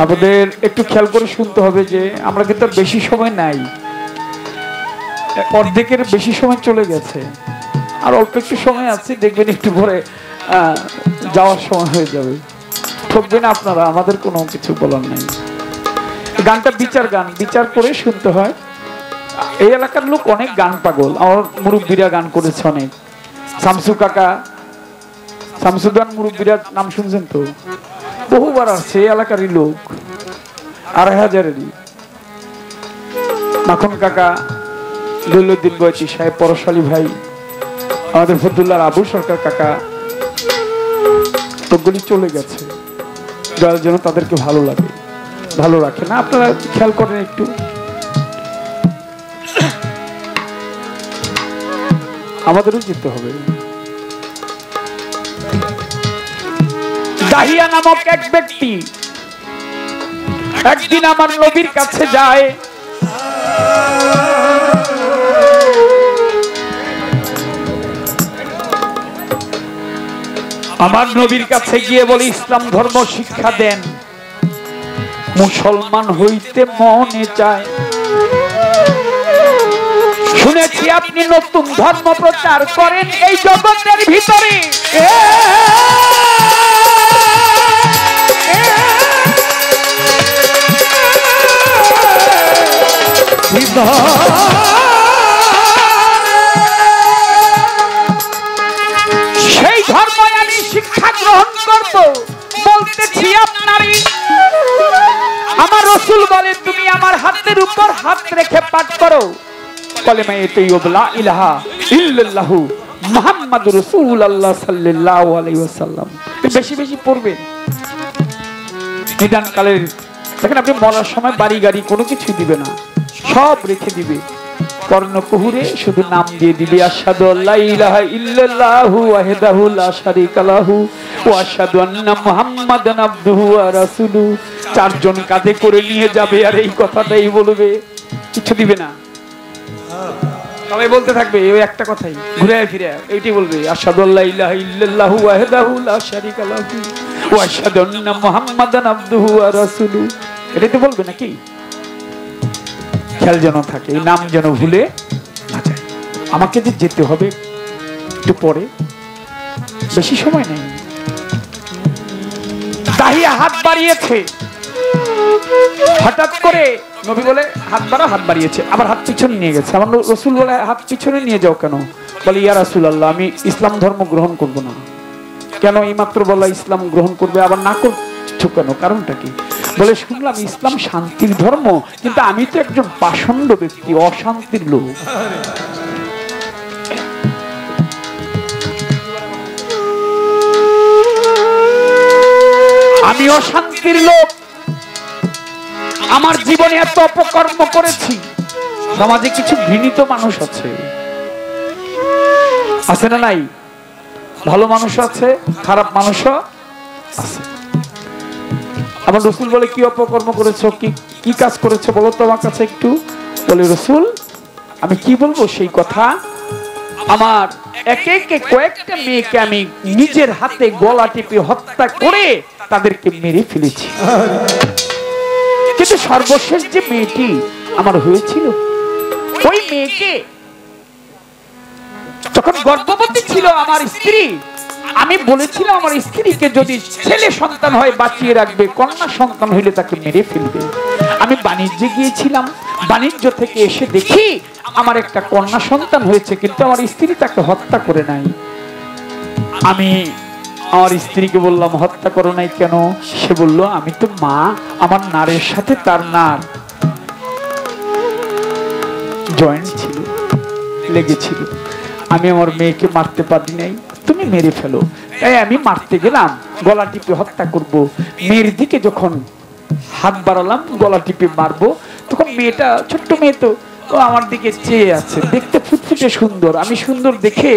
আমাদের একটু খেয়াল করে শুনতে হবে যে আমরা কিন্তু বেশি সময় নাই অর্ধেকের বেশি সময় চলে গেছে আর অল্প একটু সময় আছে দেখবেন একটু পরে যাওয়ার সময় হয়ে যাবে ঠকবেন আপনারা আমাদের কোনো কিছু বলার নাই গানটা বিচার গান বিচার করে শুনতে হয় এই এলাকার লোক অনেক গান পাগল আমার মুরব্বীরা গান করেছে অনেক শামসু কাকা শামসুদ্দান মুরব্বীরা নাম শুনছেন তো বহুবার আসছে এই এলাকারই লোক 2,500-এরই মাখন কাকা দৌলুদ্দিন বয়চি সাহেব, পরশালী ভাই, আমাদের ফতুল্লার আবু সরকার কাকা, তোগুলি চলে গেছে। দয়াল যেন তাদেরকে ভালো লাগে, ভালো রাখে না, আপনারা খেয়াল করেন একটু। আমাদেরও যেতে হবে। দাহিয়া নামক এক ব্যক্তি একদিন আমার নবীর কাছে যায়। আমার নবীর কাছে গিয়ে বলে, ইসলাম ধর্ম শিক্ষা দেন, মুসলমান হইতে মনে চায়। শুনেছি আপনি নতুন ধর্ম প্রচার করেন এই জগতের ভিতরে। সেই ধর্ম আমি শিক্ষা গ্রহণ করব। বলতেছি আপনারই। আমার রাসূল বলে, তুমি আমার হাতের উপর হাত রেখে পাঠ করো কলেমা তাইয়্যিবা লা ইলাহা ইল্লাল্লাহু মুহাম্মাদুর রাসূলুল্লাহ সাল্লাল্লাহু আলাইহি ওয়াসাল্লাম। বেশি বেশি পড়বেন। নিদান কালের দেখেন, আপনি মরার সময় বাড়ি গাড়ি কোনো কিছু দিবে না, সব রেখে দিবে। কর্ণকুহুরে শুধু নাম দিয়ে দিবে, আশহাদু আল্লা ইলাহা ইল্লাল্লাহু ওয়াহদাহু লা শারীকা লাহু ওয়া আশহাদু আন্না মুহাম্মাদান আবদুহু ওয়া রাসূলুহু। চারজন কাঁধে করে নিয়ে যাবে আর এই কথাটাই বলবে, কিছু দিবে না। সবাই বলতে থাকবে ওই একটা কথাই, ঘুরে ফিরে এইটাই বলবে, আশহাদু আল্লা ইলাহা ইল্লাল্লাহু ওয়াহদাহু লা শারীকা লাহু ওয়া আশহাদু আন্না মুহাম্মাদান আবদুহু ওয়া রাসূলুহু। এটাই তো বলবে নাকি? খেয়াল যেন থাকে, এই নাম যেন ভুলে না যায়। আমাকে যে যেতে হবে একটু পরে, বেশি সময় নেই। দাহিয়া হাত বাড়িয়েছে, হঠাৎ করে নবী বলে হাত বাড়া, হাত বাড়িয়েছে, আবার হাত পিছনে নিয়ে গেছে। আমার রাসূল বলে, হাত পিছনে নিয়ে যাও কেন? বলে, ইয়া রাসূলুল্লাহ, আমি ইসলাম ধর্ম গ্রহণ করব না। কেন? এইমাত্র বলা ইসলাম গ্রহণ করবে, আবার না করছো কেন? কারণটা কি? বলে, শুনলাম ইসলাম শান্তির ধর্ম, কিন্তু আমি তো একজন পাষণ্ড ব্যক্তি, অশান্তির লোক। আমি অশান্তির লোক, আমার জীবনে এত অপকর্ম করেছি। সমাজে কিছু ঘৃণিত মানুষ আছে, আছে না নাই? ভালো মানুষ আছে, খারাপ মানুষও আছে। আমার রাসূল বলে, কি অপকর্ম করেছো, কি কাজ করেছো বলো তো আমার কাছে একটু। বলে, রাসূল আমি কি বলবো সেই কথা? আমার একে একে কয়েকটা মেয়েকে আমি নিজের হাতে গলা টিপে হত্যা করে তাদেরকে মেরে ফেলেছি, কিন্তু সর্বশেষ যে মেয়েটি আমার হয়েছিল, ওই মেয়েকে যখন গর্ভবতী ছিল আমার স্ত্রী, আমি বলেছিলাম আমার স্ত্রীকে যদি ছেলে সন্তান হয় বাঁচিয়ে রাখবে, কন্যা সন্তান হইলে তাকে মেরে ফেলবে। আমি বাণিজ্যে গিয়েছিলাম, বাণিজ্য থেকে এসে দেখি আমার একটা কন্যা সন্তান হয়েছে, কিন্তু আমার স্ত্রী তাকে হত্যা করে নাই। আমি আমার স্ত্রীকে বললাম, হত্যা করো নাই কেন? সে বলল, আমি তো মা, আমার নারের সাথে তার নার জয়েন্ট ছিল, লেগেছিল, আমি আমার মেয়েকে মারতে পারি নাই, তুমি মেরে ফেলো। তাই আমি মারতে গেলাম, গলা টিপে হত্যা করব। মেয়ের দিকে যখন হাত বাড়ালাম গলা টিপে মারবো, তখন মেয়েটা, ছোট্ট মেয়ে তো, ও আমার দিকে চেয়ে আছে, দেখতে ফুটফুটে সুন্দর। আমি সুন্দর দেখে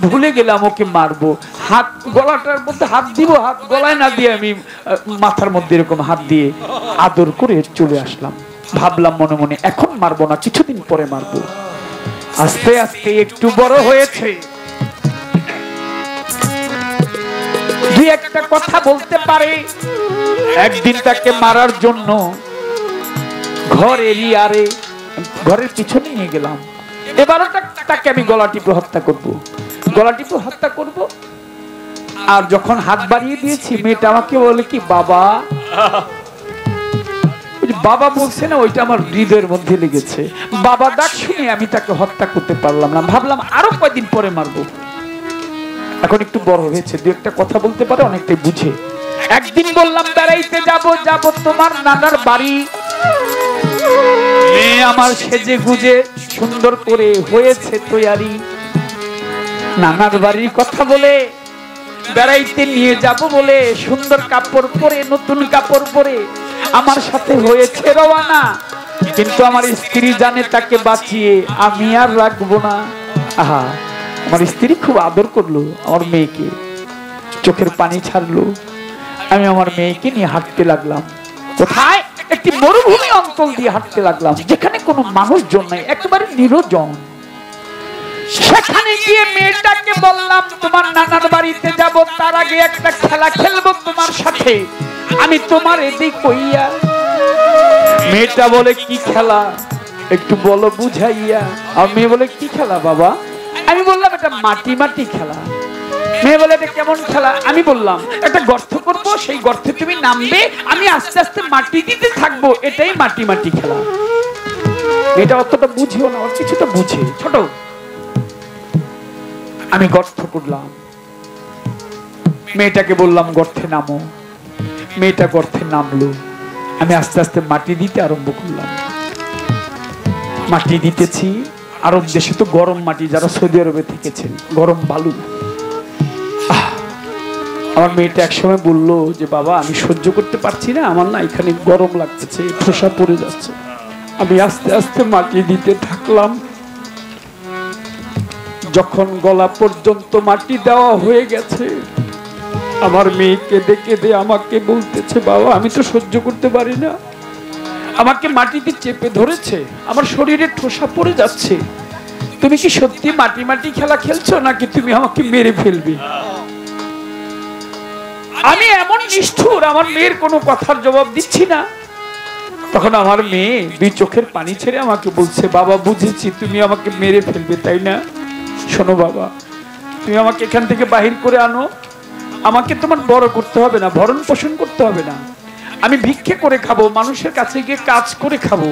ভুলে গেলাম ওকে মারবো। হাত গলাটার মধ্যে হাত দিব, হাত গলায় না দিয়ে আমি মাথার মধ্যে এরকম হাত দিয়ে আদর করে চলে আসলাম। ভাবলাম মনে মনে, এখন মারবো না, কিছুদিন পরে মারবো। আস্তে আস্তে একটু বড় হয়েছে, দুই একটা কথা বলতে পারে। একদিন তাকে মারার জন্য ঘরের পিছনে নিয়ে গেলাম। এবারও তাকে আমি গলা টিপে হত্যা করব, গলা টিপে হত্যা করব। আর যখন হাত বাড়িয়ে দিয়েছি, মেয়েটা আমাকে বলে কি, বাবা। বাবা বলছে না, ওইটা আমার হৃদয়ের মধ্যে লেগেছে। বাবা ডাক শুনে আমি তাকে হত্যা করতে পারলাম না। ভাবলাম আরো কয়েকদিন পরে মারবো। এখন একটু বড় হয়েছে, দু একটা কথা বলতে পারে, অনেকটাই বুঝে। একদিন বললাম, বেড়াইতে যাব তোমার নানার বাড়ি। মেয়ে আমার সেজে গুজে সুন্দর করে হয়েছে তৈয়ারি, নানার বাড়ির কথা বলে বেড়াইতে নিয়ে যাব বলে সুন্দর কাপড় পরে, নতুন কাপড় পরে আমার সাথে হয়েছে রওনা। কিন্তু আমার স্ত্রী জানে তাকে বাঁচিয়ে আমি আর রাখবো না। আহা, আমার স্ত্রী খুব আদর করলো আমার মেয়েকে, চোখের পানি ছাড়লো। আমি আমার মেয়েকে নিয়ে হাঁটতে লাগলাম। কোথায়? একটি মরুভূমি অঞ্চল দিয়ে হাঁটতে লাগলাম, যেখানে কোনো মানুষজন নাই, একেবারে নির্জন। সেখানে গিয়ে মেয়েটাকে বললাম, তোমার নানার বাড়িতে যাব, তার আগে একটা খেলা খেলবো তোমার সাথে, আমি তোমার এদিক কইয়া। মেয়েটা বলে, কি খেলা একটু বলো বুঝাইয়া। আর মেয়ে বলে, কি খেলা বাবা? আমি বললাম, এটা মাটি মাটি খেলা। মেয়ে বলে, এটা কেমন খেলা? আমি বললাম, একটা গর্ত করবো, সেই গর্তে তুমি নামবে, আমি আস্তে আস্তে মাটি দিতে থাকবো, এটাই মাটি মাটি খেলা। এটা অতটা বুঝিও না, কিছুটা বুঝে, ছোট। আমি গর্ত করলাম, মেয়েটাকে বললাম গর্তে নামো। মেয়েটা গর্তে নামলো, আমি আস্তে আস্তে মাটি দিতে আরম্ভ করলাম। মাটি দিতেছি, আরব দেশে তো গরম মাটি, যারা সৌদি আরবে থেকেছেন, গরম বালু। আমার মেয়েটা একসময় বললো যে, বাবা আমি সহ্য করতে পারছি না, আমার না এখানে গরম লাগতেছে, ঠোসা পড়ে যাচ্ছে। আমি আস্তে আস্তে মাটি দিতে থাকলাম। যখন গলা পর্যন্ত মাটি দেওয়া হয়ে গেছে, আমার মেয়ে কেঁদে কেঁদে আমাকে বলতেছে, বাবা আমি তো সহ্য করতে পারি না, আমাকে মাটিতে চেপে ধরেছে, আমার শরীরে ঠোসা পড়ে যাচ্ছে, তুমি কি সত্যি মাটি মাটি খেলা খেলছো নাকি তুমি আমাকে মেরে ফেলবে? আমি এমন নিষ্ঠুর, আমার মেয়ের কোনো কথার জবাব দিচ্ছি না। তখন আমার মেয়ে দুই চোখের পানি ছেড়ে আমাকে বলছে, বাবা বুঝেছি তুমি আমাকে মেরে ফেলবে তাই না, শোনো বাবা, তুমি আমাকে এখান থেকে বাহির করে আনো, আমাকে তোমার বড় করতে হবে না, ভরণ পোষণ করতে হবে না, আমি ভিক্ষে করে খাবো, মানুষের কাছে গিয়ে কাজ করে খাবো।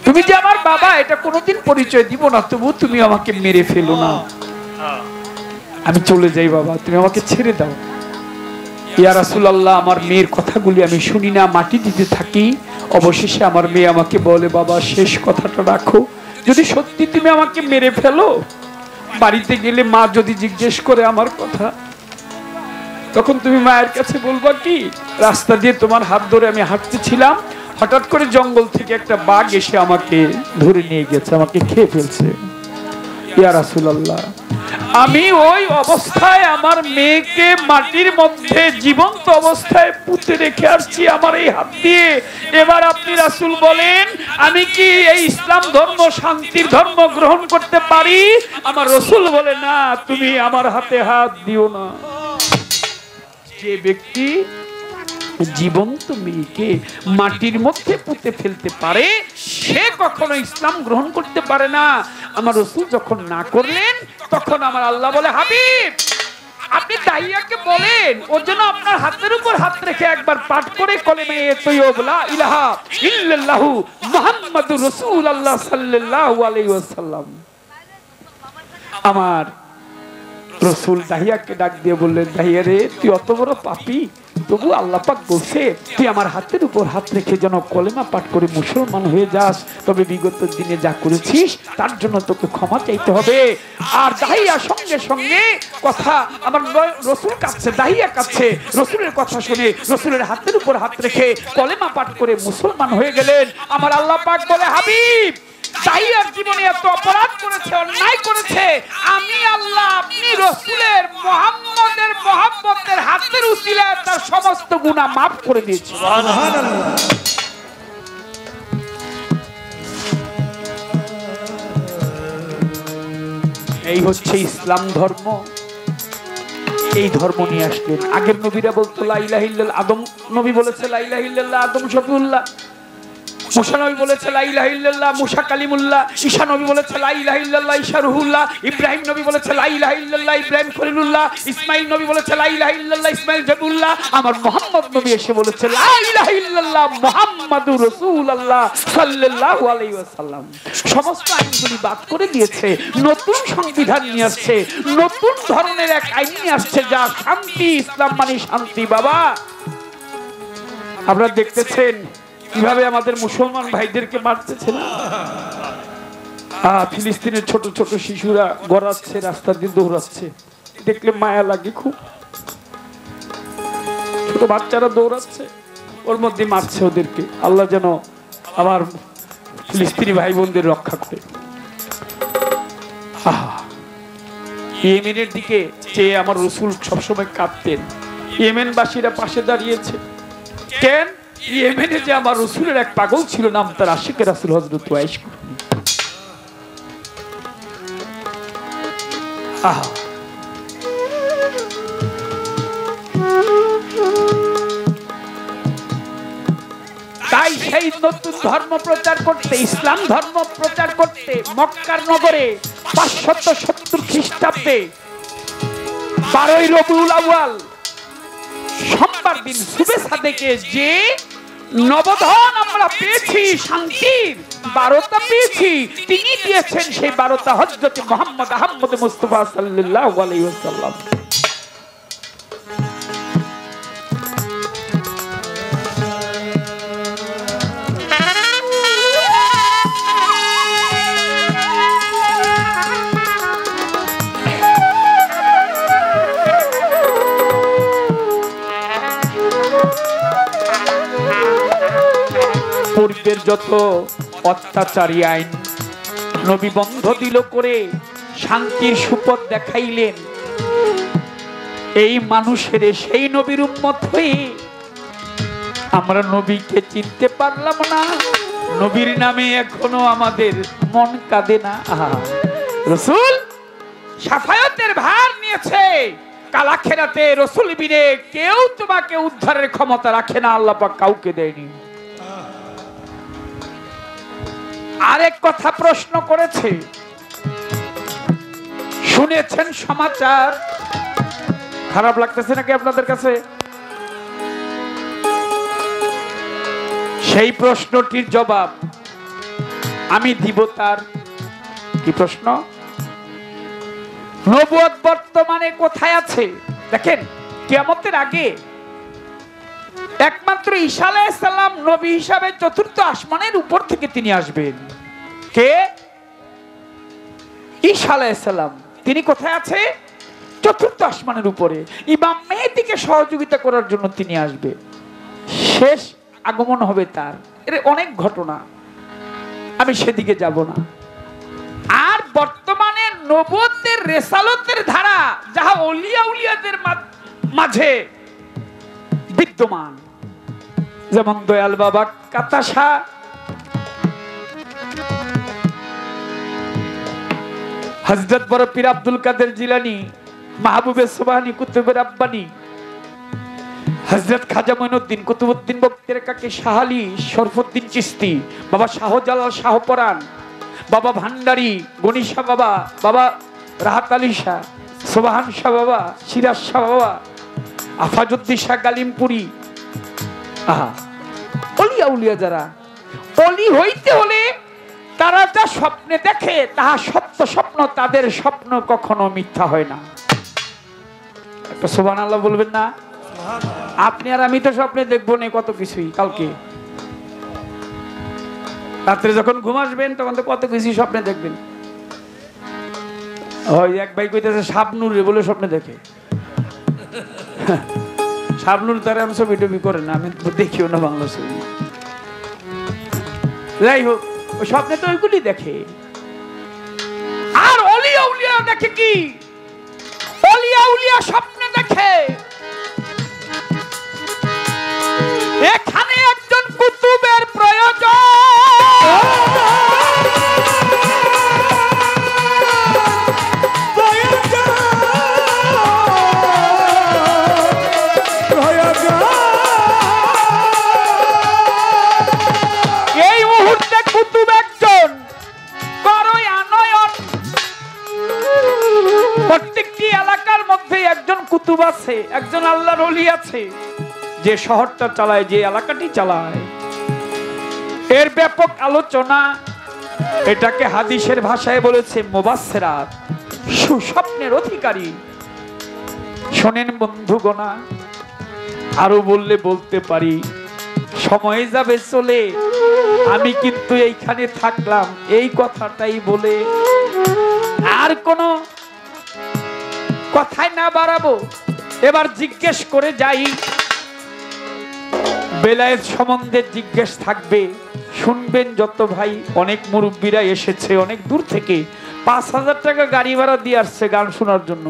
তুমি যে আমার বাবা এটা কোনোদিন পরিচয় দিব না, তবু তুমি আমাকে মেরে ফেলো না, আমি চলে যাই বাবা, তুমি আমাকে ছেড়ে দাও। ইয়া রাসূলুল্লাহ, আমার মেয়ের কথাগুলি আমি শুনি না, মাটি দিতে থাকি। অবশেষে আমার মেয়ে আমাকে বলে, বাবা শেষ কথাটা রাখো, যদি সত্যি তুমি আমাকে মেরে ফেলো, বাড়িতে গেলে মা যদি জিজ্ঞেস করে আমার কথা, তখন তুমি মায়ের কাছে বলবা কি, রাস্তা দিয়ে তোমার হাত ধরে আমি হাঁটতেছিলাম, হঠাৎ করে জঙ্গল থেকে একটা বাঘ এসে আমাকে ধরে নিয়ে গেছে, আমাকে খেয়ে ফেলছে। ইয়া রাসূলুল্লাহ, আমি ওই অবস্থায় আমার মেয়েকে মাটির মধ্যে জীবন্ত অবস্থায় পুঁতে রেখে আসছি আমার এই হাত দিয়ে। এবার আপনি রাসূল বলেন, আমি কি এই ইসলাম ধর্ম শান্তির ধর্ম গ্রহণ করতে পারি? আমার রাসূল বলে, না, তুমি আমার হাতে হাত দিও না। যে ব্যক্তি জীবন্ত মেয়েকে মাটির মধ্যে পুঁতে ফেলতে পারে, সে কখনো ইসলাম গ্রহণ করতে পারে না। আমার রাসূল যখন না করলেন, তখন আমার আল্লাহ বলে, হাবিব আপনি দাইয়াকে বলেন ওর জন্য আপনার হাতের উপর হাত রেখে একবার পাঠ করে কলেমা তৈয়ব লা ইলাহা ইল্লাল্লাহু মুহাম্মাদুর রাসূলুল্লাহ সাল্লাল্লাহু আলাইহি ওয়াসাল্লাম। আমার রাসূল দাহিয়াকে ডাক দিয়ে বললেন, দাহিয়া রে, তুই অত বড় পাপী, তবু আল্লাহ পাক বলছে তুই আমার হাতের উপর হাত রেখে যেন কলেমা পাঠ করে মুসলমান হয়ে যাস, তবে বিগত দিনে যা করেছিস তার জন্য তোকে ক্ষমা চাইতে হবে। আর দাহিয়া সঙ্গে সঙ্গে কথা, আমার রাসূল কাছে, দাহিয়া কাছে রাসূলের কথা শুনে রাসূলের হাতের উপর হাত রেখে কলেমা পাঠ করে মুসলমান হয়ে গেলেন। আমার আল্লাহ পাক বলে, হাবিব দাহিয়ার জীবনে এত অপরাধ করেছে, অন্যায় করেছে, আমি আল্লাহ আপনি রাসূলের মুহাম্মদের মহব্বতের হাতের উসিলায় তার সমস্ত গুনাহ মাফ করে দিয়েছি। সুবহানাল্লাহ। এই হচ্ছে ইসলাম ধর্ম। এই ধর্ম নিয়ে আসলেন। আগের নবীরা বলতো লা ইলাহা ইল্লাল্লাহ, আদম নবী বলেছে লা ইলাহা ইল্লাল্লাহ, আদম শফিউল্লাহ। মুসা নবী বলেছে লা ইলাহা ইল্লাল্লাহ, মুসা কালিমুল্লাহ। ঈসা নবী বলেছে লা ইলাহা ইল্লাল্লাহ, ঈসা রুহুল্লাহ। ইব্রাহিম নবী বলেছে লা ইলাহা ইল্লাল্লাহ, ইব্রাহিম খলিলুল্লাহ। ইসমাঈল নবী বলেছে লা ইলাহা ইল্লাল্লাহ, ইসমাঈল জাবুল্লাহ। আমার মুহাম্মদ নবী এসে বলেছে লা ইলাহা ইল্লাল্লাহ মুহাম্মাদুর রাসূলুল্লাহ সাল্লাল্লাহু আলাইহি ওয়াসাল্লাম। সমস্ত আইনগুলি বাদ করে দিয়েছে, নতুন সংবিধান নিয়ে আসছে, নতুন ধরনের এক আইন নিয়ে আসছে যা শান্তি। ইসলাম মানে শান্তি। বাবা আপনারা দেখতেছেন কিভাবে আমাদের মুসলমান ভাইদেরকে মারতেছে না। ফিলিস্তিনের ছোট ছোট শিশুরা গড়াচ্ছে, রাস্তা দিয়ে দৌড়াচ্ছে, দেখলে মায়া লাগে খুব। ছোট বাচ্চারা দৌড়াচ্ছে, ওর মধ্যে মারছে ওদেরকে। আল্লাহ যেন আমার ফিলিস্তিনি ভাই বোনদের রক্ষা করে। ইয়েমেনের দিকে চেয়ে আমার রাসূল সবসময় কাঁদতেন। ইয়েমেনবাসীরা পাশে দাঁড়িয়েছে কেন? ইয়েমেনে যে আমার রাসূলের এক পাগল ছিল, নাম তার আশিকে রাসূল হযরত ওয়াইস। তাই সেই নতুন ধর্ম প্রচার করতে, ইসলাম ধর্ম প্রচার করতে মক্কার নগরে 570 খ্রিস্টাব্দে 12ই রবিউল আউয়াল সোমবার দিন সুবে সাদেকে যে নবধন আমরা পেয়েছি, শান্তির বারতা পেয়েছি, তিনি দিয়েছেন সেই বারতা হযরত মুহাম্মদ আহমদ মুস্তাফা সাল্লাল্লাহু আলাইহি ওয়াসাল্লাম। পূর্বের যত অত্যাচারী আইন নবী বন্ধ দিল করে শান্তির সুপথ দেখাইলেন। এই মানুষের সেই নবীর উম্মত হয়ে আমরা নবীকে চিনতে পারলাম না, নবীর নামে এখনো আমাদের মন কাঁদে না। রাসূল শাফায়াতের ভার নিয়েছে, কাল আখিরাতে রাসূল বিনে কেউ তোমাকে উদ্ধারের ক্ষমতা রাখে না, আল্লাহ পাক কাউকে দেয়নি। আরেক কথা প্রশ্ন করেছে, শুনেছেন সমাচার? খারাপ লাগতেছে নাকি আপনাদের কাছে? সেই প্রশ্নটির জবাব আমি দিব। তার কি প্রশ্ন? নবুয়ত বর্তমানে কোথায় আছে? দেখেন, কিয়ামতের আগে একমাত্র ঈসা আলাইহিস সালাম নবী হিসাবে চতুর্থ আসমানের উপর থেকে তিনি আসবেন। কে? ঈসা আলাইহিস সালাম। তিনি কোথায় আছে? চতুর্থ আসমানের উপরে। ইমাম মেহেদীকে সহযোগিতা করার জন্য তিনি আসবে। শেষ আগমন হবে তার। এর অনেক ঘটনা, আমি সেদিকে যাব না। আর বর্তমানে নবুয়তের রিসালাতের ধারা যাহা ওলিয়া উলিয়াদের মাঝে বিদ্যমান, যেমন দয়াল বাবা কাতাসা, হযরত বড় পীর আব্দুল কাদের জিলানী, মাহবুবে সুবহানী, কুতুবে রাব্বানী, হযরত খাজা মঈনুদ্দিন, কুতুবউদ্দিন বখতিয়ার কাকি, শাহ আলী, শরফুদ্দিন চিশতি, বাবা শাহজালাল শাহপরাণ, বাবা ভান্ডারী, গণি শাহ বাবা, বাবা রাহাত আলী শাহ, সুবহান শাহ বাবা, সিরাজ শাহ বাবা, আফাজউদ্দিন শাহ গালিমপুরি। ওলিয়া উলিয়া যারা, ওলি হইতে হলে তারা যা স্বপ্নে দেখে তাহা সত্য স্বপ্ন, তাদের স্বপ্ন কখনো মিথ্যা হয় না। একটা সুবহানাল্লাহ বলবেন না? আপনি আর আমি তো স্বপ্নে দেখবো না কত কিছুই। কালকে রাত্রে যখন ঘুম আসবেন তখন তো কত কিছুই স্বপ্নে দেখবেন। ওই এক ভাই কইতেছে শাবনূর বলে স্বপ্নে দেখে। শাবনূর তারা আমি ছবি টবি করে না, আমি দেখিও না বাংলা ছবি। যাই হোক, ওই স্বপ্নে তো ওইগুলি দেখে। আর ওলিয়া উলিয়া দেখে কি? ওলিয়া উলিয়া স্বপ্নে দেখে এখানে একজন কুতুবের প্রয়োজন। এই মুহূর্তে কুতুব একজন, করই আনয়ন। প্রত্যেকটি এলাকার মধ্যে একজন কুতুব আছে, একজন আল্লাহর ওলি আছে, যে শহরটা চালায়, যে এলাকাটি চালায়। এর ব্যাপক আলোচনা, এটাকে হাদিসের ভাষায় বলেছে মুবাসসিরাত, সুস্বপ্নের অধিকারী। শোনেন বন্ধুগণা, আরো বললে বলতে পারি, সময় যাবে চলে, আমি কিন্তু এইখানে থাকলাম, এই কথাটাই বলে আর কোনো কথাই না বাড়াবো। এবার জিজ্ঞেস করে যাই, বেলায়েত সম্বন্ধে জিজ্ঞেস থাকবে, শুনবেন যত ভাই। অনেক মুরব্বীরা এসেছে অনেক দূর থেকে, ৫,০০০ টাকা গাড়ি ভাড়া দিয়ে আসছে গান শোনার জন্য।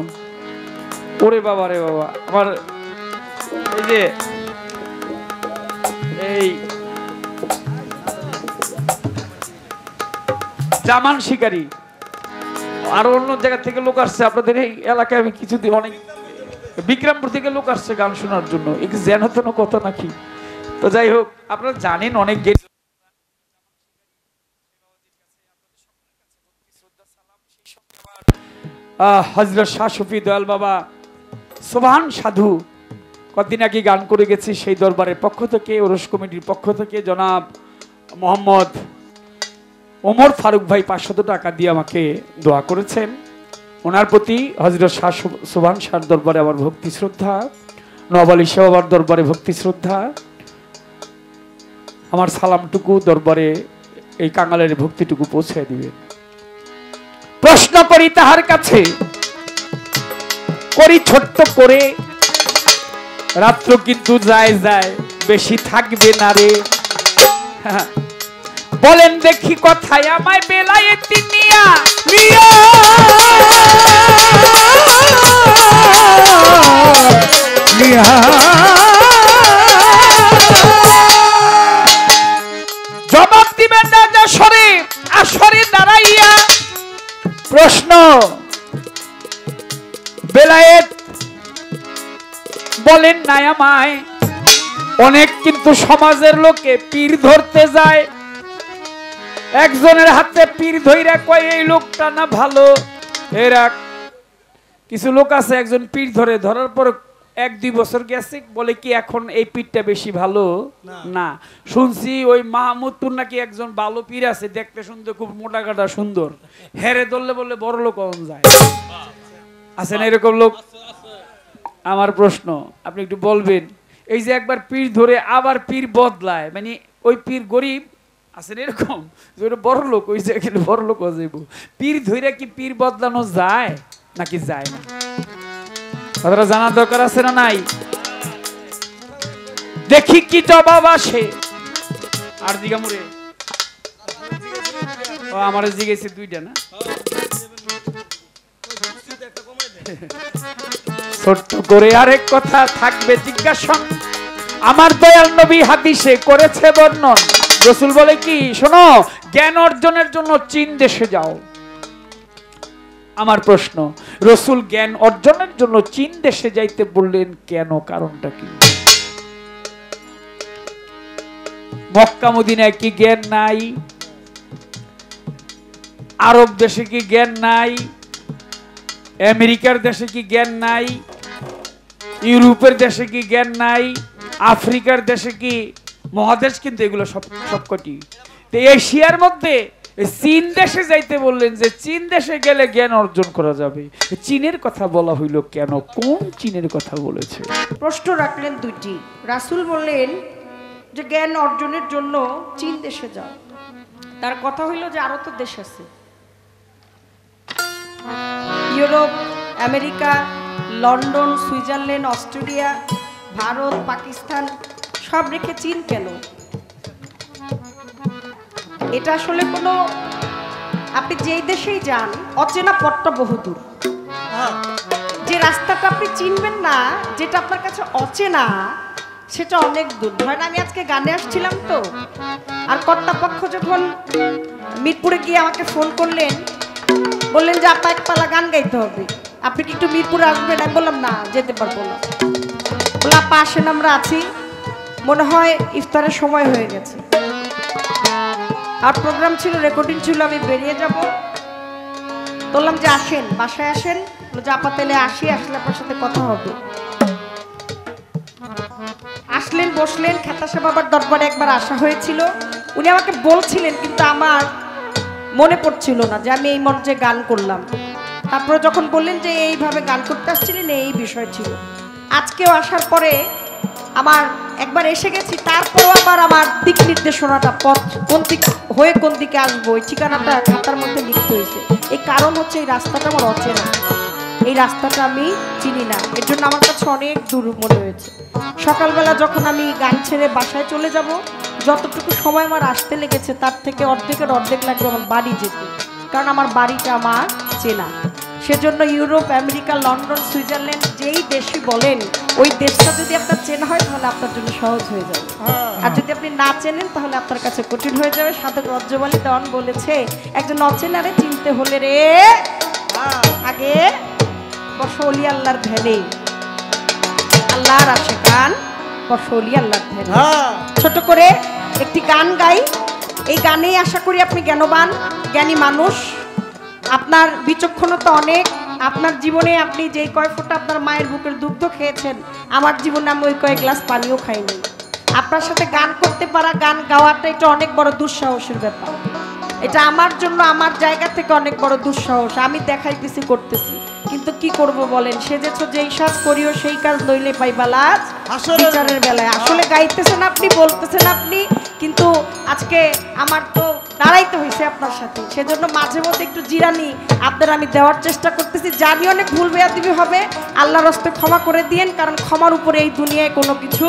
ওরে বাবা রে বাবা, আমার এই যে এই জামান শিকারী আরো অন্য জায়গা থেকে লোক আসছে আপনাদের এই এলাকায়। আমি কিছুদিন অনেক বিক্রমপুর থেকে লোক আসছে গান শোনার জন্য, একটু যেন তেন কথা নাকি। তো যাই হোক, আপনারা জানেন অনেক গেট হযরত শাহ শফি দয়াল বাবা সোবহান সাধু কতদিন আগে গান করে গেছি, সেই দরবারের পক্ষ থেকে, ওরস কমিটির পক্ষ থেকে জনাব মোহাম্মদ ওমর ফারুক ভাই ৫০০ টাকা দিয়ে আমাকে দোয়া করেছেন। ওনার প্রতি হযরত শাহ সোবহান শাহর দরবারে আমার ভক্তি শ্রদ্ধা, নওয়াব আলী শাহ বাবার দরবারে ভক্তি শ্রদ্ধা, আমার সালামটুকু দরবারে এই কাঙালের ভক্তিটুকু পৌঁছে দিবেন। প্রশ্ন করি তাহার কাছে, করি ছোট্ট করে, রাত্র কিন্তু যায় যায় বেশি থাকবে না রে। বলেন দেখি কথায় আমায় বেলায়েত নিয়া জবাব দিবেন না যশোরে আসরে দাঁড়াইয়া। প্রশ্ন, বেলায়েত বলেন নাই আমায়, অনেক কিন্তু সমাজের লোকে পীর ধরতে যায়, একজনের হাতে পীর ধইরা কয় এই লোকটা না ভালো। এরা কিছু লোক আছে, একজন পীর ধরে, ধরার পর ১-২ বছর গেছে, বলে কি এখন এই পীরটা বেশি ভালো না। শুনছি ওই মাহমুদপুর নাকি একজন ভালো পীর আছে, দেখতে সুন্দর, খুব মোটা কাটা সুন্দর, হেরে ধরলে বললে বড় লোক হন যায়। আছে না এরকম লোক? আমার প্রশ্ন, আপনি একটু বলবেন, এই যে একবার পীর ধরে আবার পীর বদলায়, মানে ওই পীর গরিব আছে এরকম, বড় লোক ওই জায়গায় বড় লোক হয়ে যাইব, পীর ধরে কি পীর বদলানো যায় নাকি যায় না? কথাটা জানার দরকার আছে না নাই? দেখি কি জবাব আসে। আর জিগামুরে ও আমার জিগেছে 2টা না, ছোট্ট করে আরেক কথা থাকবে জিজ্ঞাসন। আমার দয়াল নবী হাদিসে করেছে বর্ণন, রাসূল বলে কি, শোনো, জ্ঞান অর্জনের জন্য চীন দেশে যাও। আমার প্রশ্ন, রাসূল জ্ঞান অর্জনের জন্য চীন দেশে যাইতে বললেন কেন? কারণটা কি? মক্কা মদিনায় কি জ্ঞান নাই? আরব দেশে কি জ্ঞান নাই? আমেরিকার দেশে কি জ্ঞান নাই? ইউরোপের দেশে কি জ্ঞান নাই? আফ্রিকার দেশে কি, মহাদেশ কিন্তু এগুলো সবকটি। তো এশিয়ার মধ্যে চীন দেশে যাইতে বললেন যে চীন দেশে গেলে জ্ঞান অর্জন করা যাবে। চীনের কথা বলা হইল কেন? কোন চীনের কথা বলেছে? প্রশ্ন রাখলেন 2টি। রাসূল বললেন যে জ্ঞান অর্জনের জন্য চীন দেশে যাও। তার কথা হইল যে আরো তো দেশ আছে, Europe, America, London, Switzerland, Australia, Bharat, Pakistan, সব রেখে চীন কেন? এটা আসলে কোনো, আপনি যেই দেশেই যান অচেনা পথটা বহুদূর। যে রাস্তাটা আপনি চিনবেন না, যেটা আপনার কাছে অচেনা, সেটা অনেক দূর। ধরেন আমি আজকে গানে আসছিলাম তো, আর কর্তাপক্ষ যখন মিরপুরে গিয়ে আমাকে ফোন করলেন, বললেন যে আপা এক পালা গান গাইতে হবে, আপনি কি একটু মিরপুরে আসবেন? আমি বললাম না, যেতে পারবো না। বলে আপা আসেন, আমরা আছি, মনে হয় ইফতারের সময় হয়ে গেছে, আর প্রোগ্রাম ছিল, রেকর্ডিং ছিল, আমি বেরিয়ে যাব। বললাম যে আসেন, বাসায় আসেন। বললো যে আপা তাহলে আসি, আসলে আপনার সাথে কথা হবে। আসলেন, বসলেন। খেতাসা বাবার দরবারে একবার আসা হয়েছিল, উনি আমাকে বলছিলেন, কিন্তু আমার মনে পড়ছিল না যে আমি এই মঞ্চে গান করলাম। তারপরে যখন বললেন যে এইভাবে গান করতে আসছিলেন, এই বিষয় ছিল। আজকেও আসার পরে আমার একবার এসে গেছি, তারপরেও আবার আমার দিক নির্দেশনাটা পথ কোন দিক হয়ে কোন দিকে আসবো এই ঠিকানাটা খাতার মধ্যে লিখতে হয়েছে। এই কারণ হচ্ছে এই রাস্তাটা আমার অচেনা, এই রাস্তাটা আমি চিনি না, এর জন্য আমার কাছে অনেক দূর মনে হয়েছে। সকালবেলা যখন আমি গান ছেড়ে বাসায় চলে যাব, যতটুকু সময় আমার আসতে লেগেছে তার থেকে অর্ধেকের অর্ধেক লাগবে আমার বাড়ি যেতে, কারণ আমার বাড়িটা আমার চেনা। সেজন্য ইউরোপ, আমেরিকা, লন্ডন, সুইজারল্যান্ড যেই দেশই বলেন, ওই দেশটা যদি আপনার চেনা হয় তাহলে আপনার জন্য সহজ হয়ে যাবে, আর যদি আপনি না চেনেন তাহলে আপনার কাছে কঠিন হয়ে যাবে। সাধক রজ্জবালী দেওয়ান বলেছে, একজন অচেনারে চিনতে হলে রে আগে বসো অলি আল্লাহর ধ্যানে, আল্লাহর আশিকান বসো অলি আল্লাহর ধ্যানে। ছোট করে একটি গান গাই, এই গানেই আশা করি আপনি জ্ঞানবান জ্ঞানী মানুষ। আপনার বিচক্ষণতা অনেক, আপনার জীবনে আপনি যেই কয় ফোঁটা আপনার মায়ের বুকের দুগ্ধ খেয়েছেন, আমার জীবনে আমি ওই কয়েক গ্লাস পানিও খাইনি। আপনার সাথে গান করতে পারা, গান গাওয়াটা এটা অনেক বড় দুঃসাহসের ব্যাপার, এটা আমার জন্য আমার জায়গা থেকে অনেক বড় দুঃসাহস। আমি দেখাইতেছি করতেছি, কিন্তু কি করব বলেন, সেজেছ যেই সাজ করিও সেই কাজ নইলে পাইবা লাজ বিচারের বেলায়। আসলে গাইতেছেন আপনি, বলতেছেন আপনি, কিন্তু আজকে আমার তো দাঁড়াইতে হয়েছে আপনার সাথে, সেজন্য মাঝে মধ্যে একটু জিরানি আপনার আমি দেওয়ার চেষ্টা করতেছি। জানি অনেক ভুল বেয়াদবি হবে, আল্লাহর হস্তে ক্ষমা করে দিয়েন, কারণ ক্ষমার উপরে এই দুনিয়ায় কোনো কিছু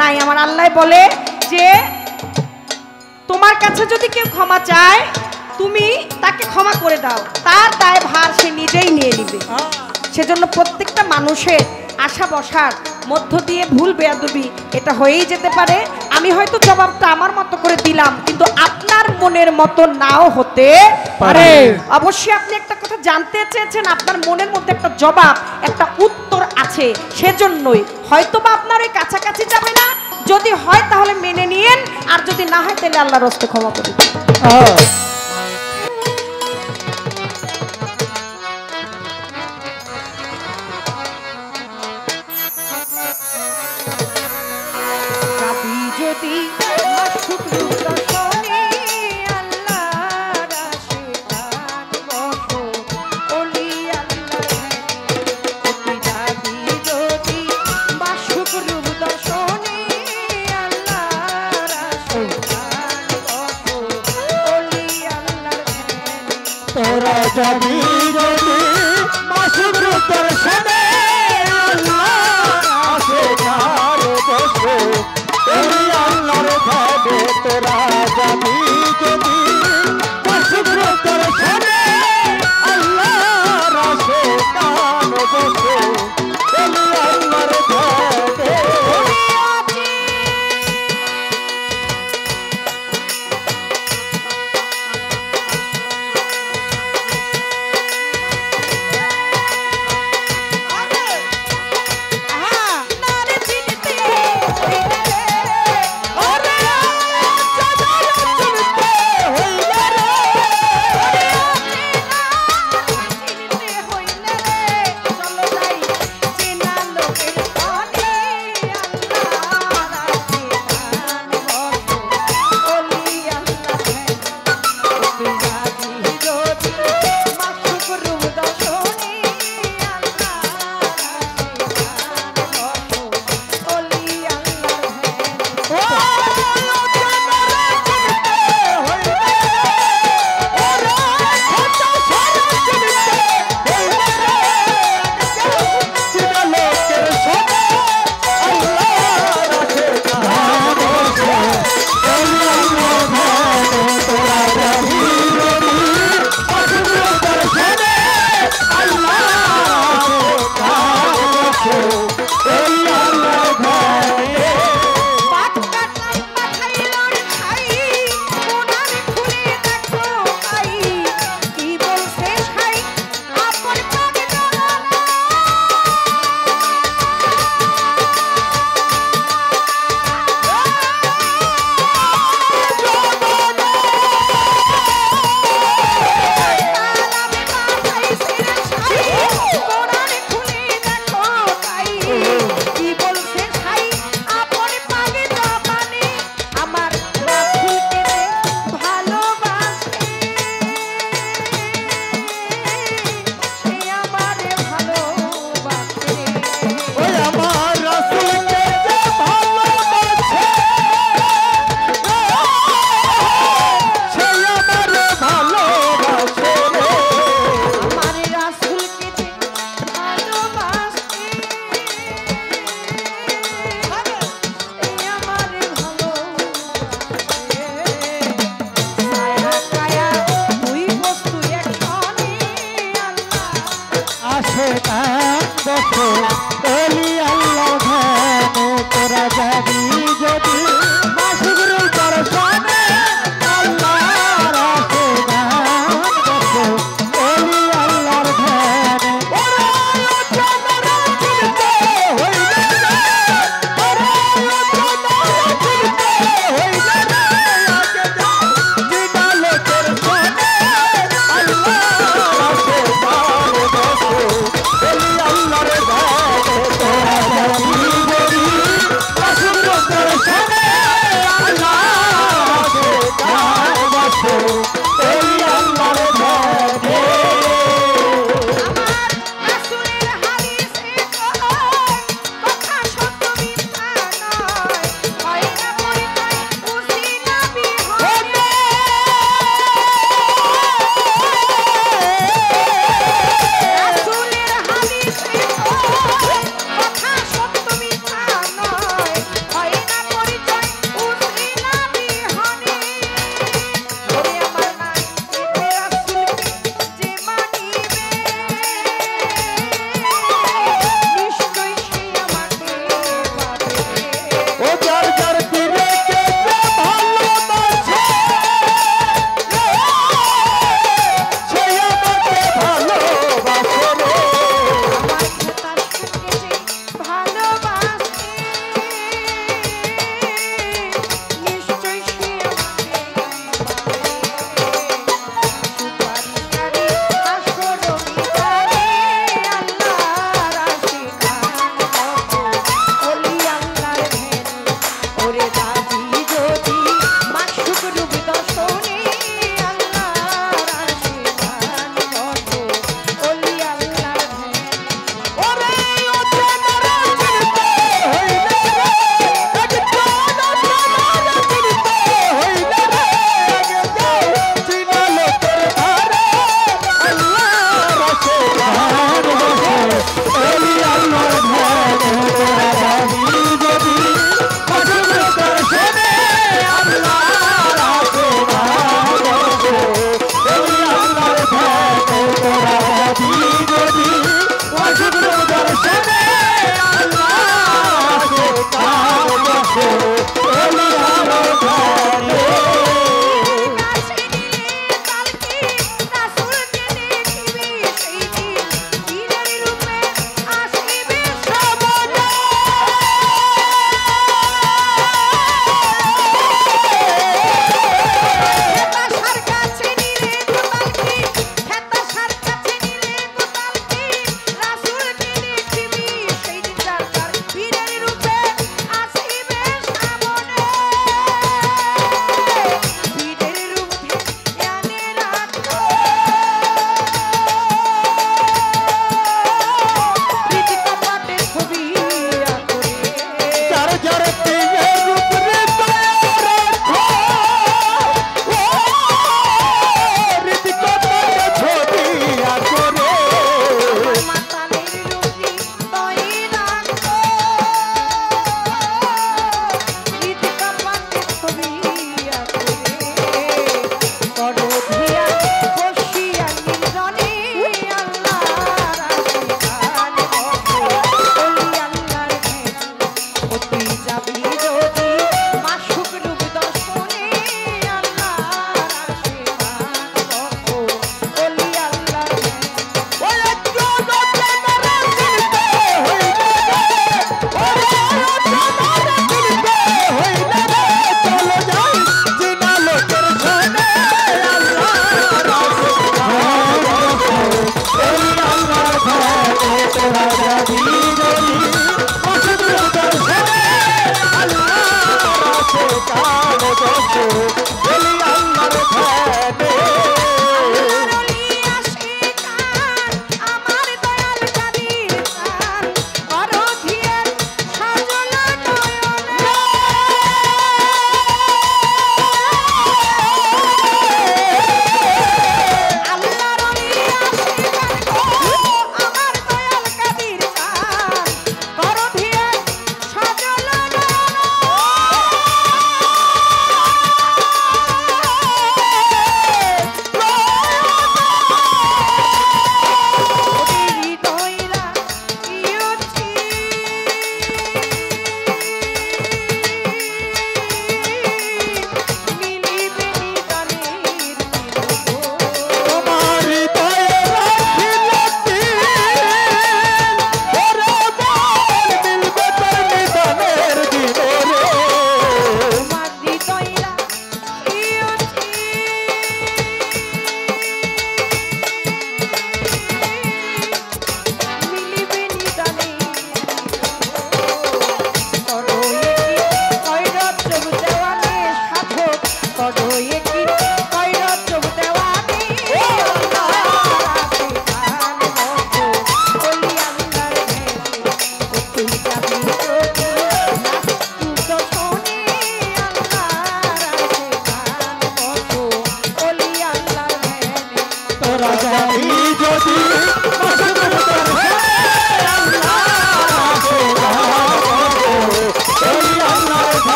নাই। আমার আল্লাহ বলে যে তোমার কাছে যদি কেউ ক্ষমা চায় তুমি তাকে ক্ষমা করে দাও, তার দায় ভার সে নিজেই নিয়ে নিবে। সেজন্য প্রত্যেকটা মানুষের আশা বসার মধ্য দিয়ে ভুল বেয়াদবি এটা হয়েই যেতে পারে। আমি হয়তো জবাবটা আমার মতো করে দিলাম, কিন্তু আপনার মনের মতো নাও হতে পারে। অবশ্যই আপনি একটা কথা জানতে চেয়েছেন, আপনার মনের মধ্যে একটা জবাব, একটা উত্তর আছে, সেজন্যই হয়তোবা আপনার ওই কাছাকাছি যাবে না। যদি হয় তাহলে মেনে নিয়েন, আর যদি না হয় তাহলে আল্লাহর হস্তে ক্ষমা করে দিন। যদি তোরা যাবি যদি মাসুদ দর্শনে আল্লাহ আসে কার বসে এই আল্লাহর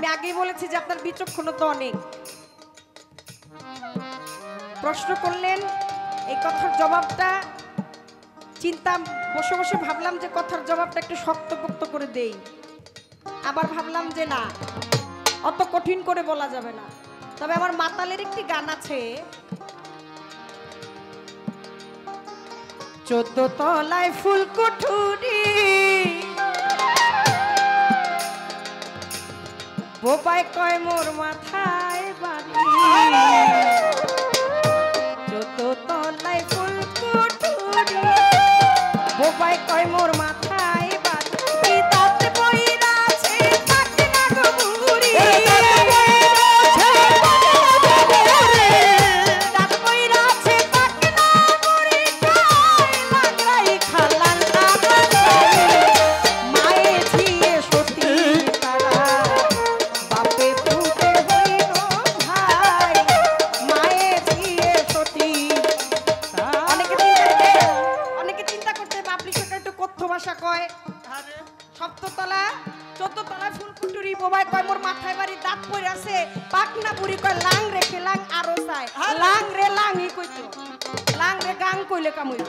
আমি আগেই বলেছি যে আপনার বিচক্ষণতা অনেক। প্রশ্ন করলেন, এই কথার জবাবটা চিন্তা বসে বসে ভাবলাম যে কথার জবাবটা একটু শক্তপোক্ত করে দেই, আবার ভাবলাম যে না, অত কঠিন করে বলা যাবে না। তবে আমার মাতালের একটি গান আছে, 14 তলায় ফুলকুঠুরি বোপায় কয় মোর মাথায় বাড়ি, 14 তলায় ফুলকুঠুরি বোপায় কয় মোর মাথায় বাড়ি, দাঁত বইরা আছে থাকে না গো বুড়ি, দাঁত বইরা আছে থাকে না বুড়ি, কয় লাগরাই খালান আমার মায়ে ঝিয়ে সতী তারা বাপে পুতে হইল ভাই, মায়ে ঝিয়ে সতী। অনেকে চিন্তা করতে বাবলি সরকার একটু কথ্য ভাষা কয়, সপ্ততলা 14 তলায় ফুলকুটুরি বোবায় কয় মোর মাথায় বাড়ি, দাঁত পড়ে আছে পাকনা বুড়ি কয় লাং রেখে লাং আরো চায়, লাং রে লাংই কইতো, লাং রে গাং কইলে কামইব।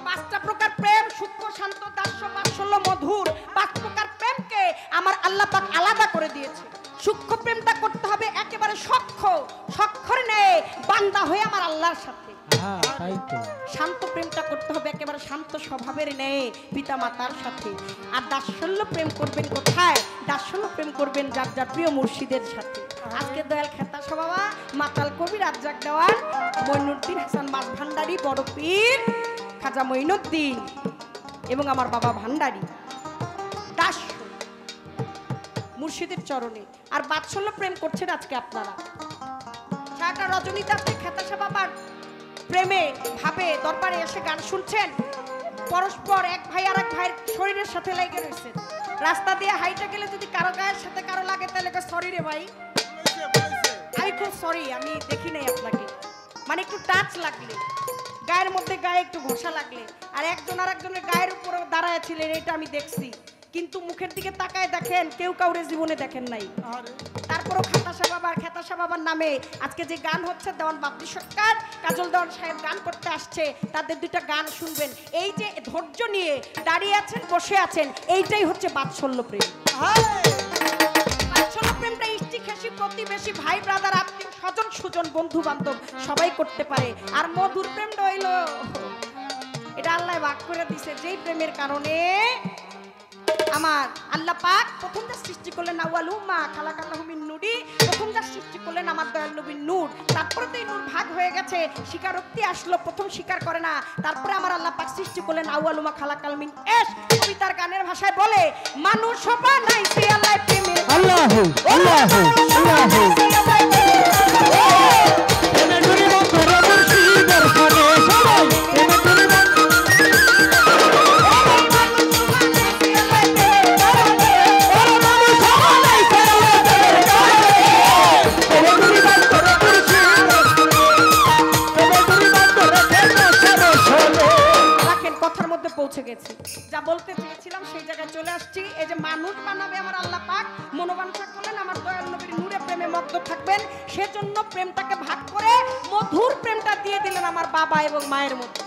পাঁচটা প্রকার প্রেম, সূক্ষ্ম, শান্ত, দাস্য, বাৎসল্য, মধুর, 5 প্রকার প্রেমকে আমার আল্লাহ পাক আলাদা করে দিয়েছে। সূক্ষ্ম প্রেমটা করতে হবে একেবারে সক্ষর নেই বান্দা হয়ে আমার আল্লাহর সাথে। শান্ত প্রেমটা করতে হবে একেবারে শান্ত স্বভাবের নেই পিতা মাতার সাথে। আর দাসল্য প্রেম করবেন কোথায়? দাসল্য প্রেম করবেন যার যার প্রিয় মুর্শিদের সাথে। আজকে দয়াল খেতাশা বাবা, মাতাল কবি, রাজ্জাক দেওয়ান, মঈনুদ্দিন হাসান মাছ ভান্ডারী, বড় পীর খাজা মঈনুদ্দিন এবং আমার বাবা ভান্ডারী দাস মুর্শিদের চরণে। আর বাৎসল্য প্রেম করছেন আজকে আপনারা। সারাটা রজনীতে খেতাশা বাবার প্রেমে ভাবে দরবারে এসে গান শুনছেন, পরস্পর এক ভাই আর এক ভাইয়ের শরীরের সাথে লেগে রয়েছে। রাস্তা দিয়ে হাইটে গেলে যদি কারো গায়ের সাথে কারো লাগে তাহলে সরি রে ভাই, আমি খুব সরি, আমি দেখি নাই আপনাকে, মানে একটু টাচ লাগলে, গায়ের মধ্যে গায়ে একটু ঘষা লাগলে, আর একজন আর একজনের গায়ের উপরে দাঁড়ায় ছিলেন, এটা আমি দেখছি। কিন্তু মুখের দিকে তাকায় দেখেন, কেউ কাউরে জীবনে দেখেন নাই। তারপরও খেতাশা বাবার নামে আজকে যে গান হচ্ছে, দেওয়ান বাপ্পি সরকার, কাজল দেওয়ান সাহেব গান করতে আসছে, তাদের দুইটা গান শুনবেন। এই যে ধৈর্য নিয়ে দাঁড়িয়ে আছেন, বসে আছেন, এইটাই হচ্ছে বাৎসল্য প্রেম। বাৎসল্য প্রেমটা ইষ্টি খেসি প্রতিবেশী ভাই ব্রাদার আত্মীয় স্বজন সুজন বন্ধু বান্ধব সবাই করতে পারে। আর মধুর প্রেমটা হইল, এটা আল্লাহ ভাগ করে দিছে, যেই প্রেমের কারণে আমার আল্লাহ পাক প্রথম যা সৃষ্টি করলেন আউয়ালুম্মা খালাকাল্লাহু মিন নূরি, প্রথম যা সৃষ্টি করলেন আমার দয়াল নবীর নূর। তারপরে তো এই নূর ভাগ হয়ে গেছে, স্বীকারোক্তি আসলো, প্রথম স্বীকার করে না। তারপরে আমার আল্লাহ পাক সৃষ্টি করলেন আউয়ালুম্মা খালাকাল মিন এশ। কবিতার গানের ভাষায় বলে, মানুষ বানাইছে আল্লাহ প্রেমে, আল্লাহু আল্লাহু আল্লাহু প্রেমে নূরি বন্ধুর মুর্শিদের খানে সবাই প্রেমে নূরি পৌঁছে গেছি। যা বলতে চেয়েছিলাম সেই জায়গায় চলে আসছি। এই যে মানুষ বানাবে আমার আল্লাহ পাক, মনোবাঞ্ছা করলেন আমার দয়াল নবীর নূরে প্রেমে মগ্ন থাকবেন, সেজন্য প্রেমটাকে ভাগ করে মধুর প্রেমটা দিয়ে দিলেন আমার বাবা এবং মায়ের মধ্যে।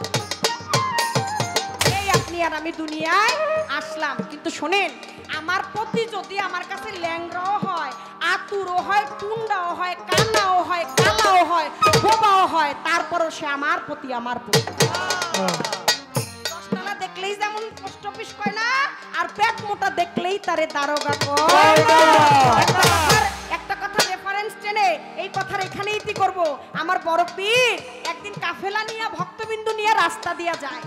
এই আপনি আর আমি দুনিয়ায় আসলাম, কিন্তু শোনেন, আমার প্রতি যদি আমার কাছে ল্যাংরাও হয়, আতুরও হয়, টুন্ডাও হয়, কান্নাও হয়, কালাও হয়, বোবাও হয়, তারপরও সে আমার প্রতি দেখলেই যেমন পোস্ট অফিস কয় না, আর পেট মোটা দেখলেই তারে দারোগা কয়। একটা কথা রেফারেন্স টেনে এই কথার এখানেই ইতি করব। আমার বড় পীর একদিন কাফেলা নিয়ে ভক্তবিন্দু নিয়ে রাস্তা দিয়ে যায়।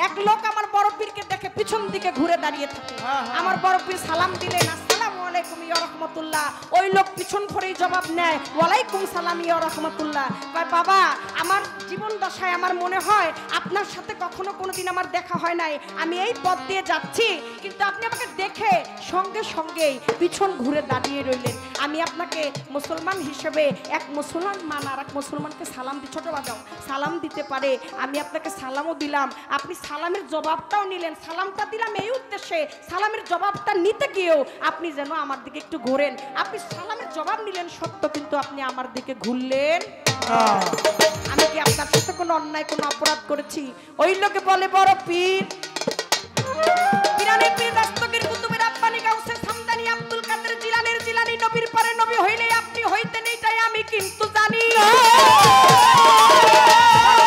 এক লোক আমার বড় পীরকে দেখে পিছন দিকে ঘুরে দাঁড়িয়ে থাকে। আমার বড় পীর সালাম দিলেন, আসসালামু আলাইকুম। আলাইকুম ইয়া রাহমাতুল্লাহ। ওই লোক পিছন ফিরেই জবাব নেয় ওয়ালাইকুম সালাম ইয়া রাহমাতুল্লাহ। কয় বাবা আমার জীবন দশায় আমার মনে হয় আপনার সাথে কখনো কোনোদিন আমার দেখা হয় নাই, আমি এই পথ দিয়ে যাচ্ছি কিন্তু আপনি আমাকে দেখে সঙ্গে সঙ্গেই পিছন ঘুরে দাঁড়িয়ে রইলেন। আমি আপনাকে মুসলমান হিসেবে এক মুসলমান আর এক মুসলমানকে সালাম দি, ছোট বাজাও সালাম দিতে পারে, আমি আপনাকে সালামও দিলাম, আপনি সালামের জবাবটাও নিলেন। সালামটা দিলাম এই উদ্দেশ্যে, সালামের জবাবটা নিতে গিয়েও আপনি যেন আমার দিকে একটু ঘোরেন। আপনি সালামের জবাব নিলেন সত্য, কিন্তু আপনি আমার দিকে ঘুরলেন। আমি কি আপনার সাথে কোনো অন্যায় কোনো অপরাধ করেছি? ওই লোকে বলে বড় পীর, পীরানের পীর দস্তগীর কুতুবের আব্বানি গাউসে সামদানি আব্দুল কাদের জিলানের জিলানি নবীর পরে নবী হইলে আপনি হইতেন এইটাই আমি কিন্তু জানি।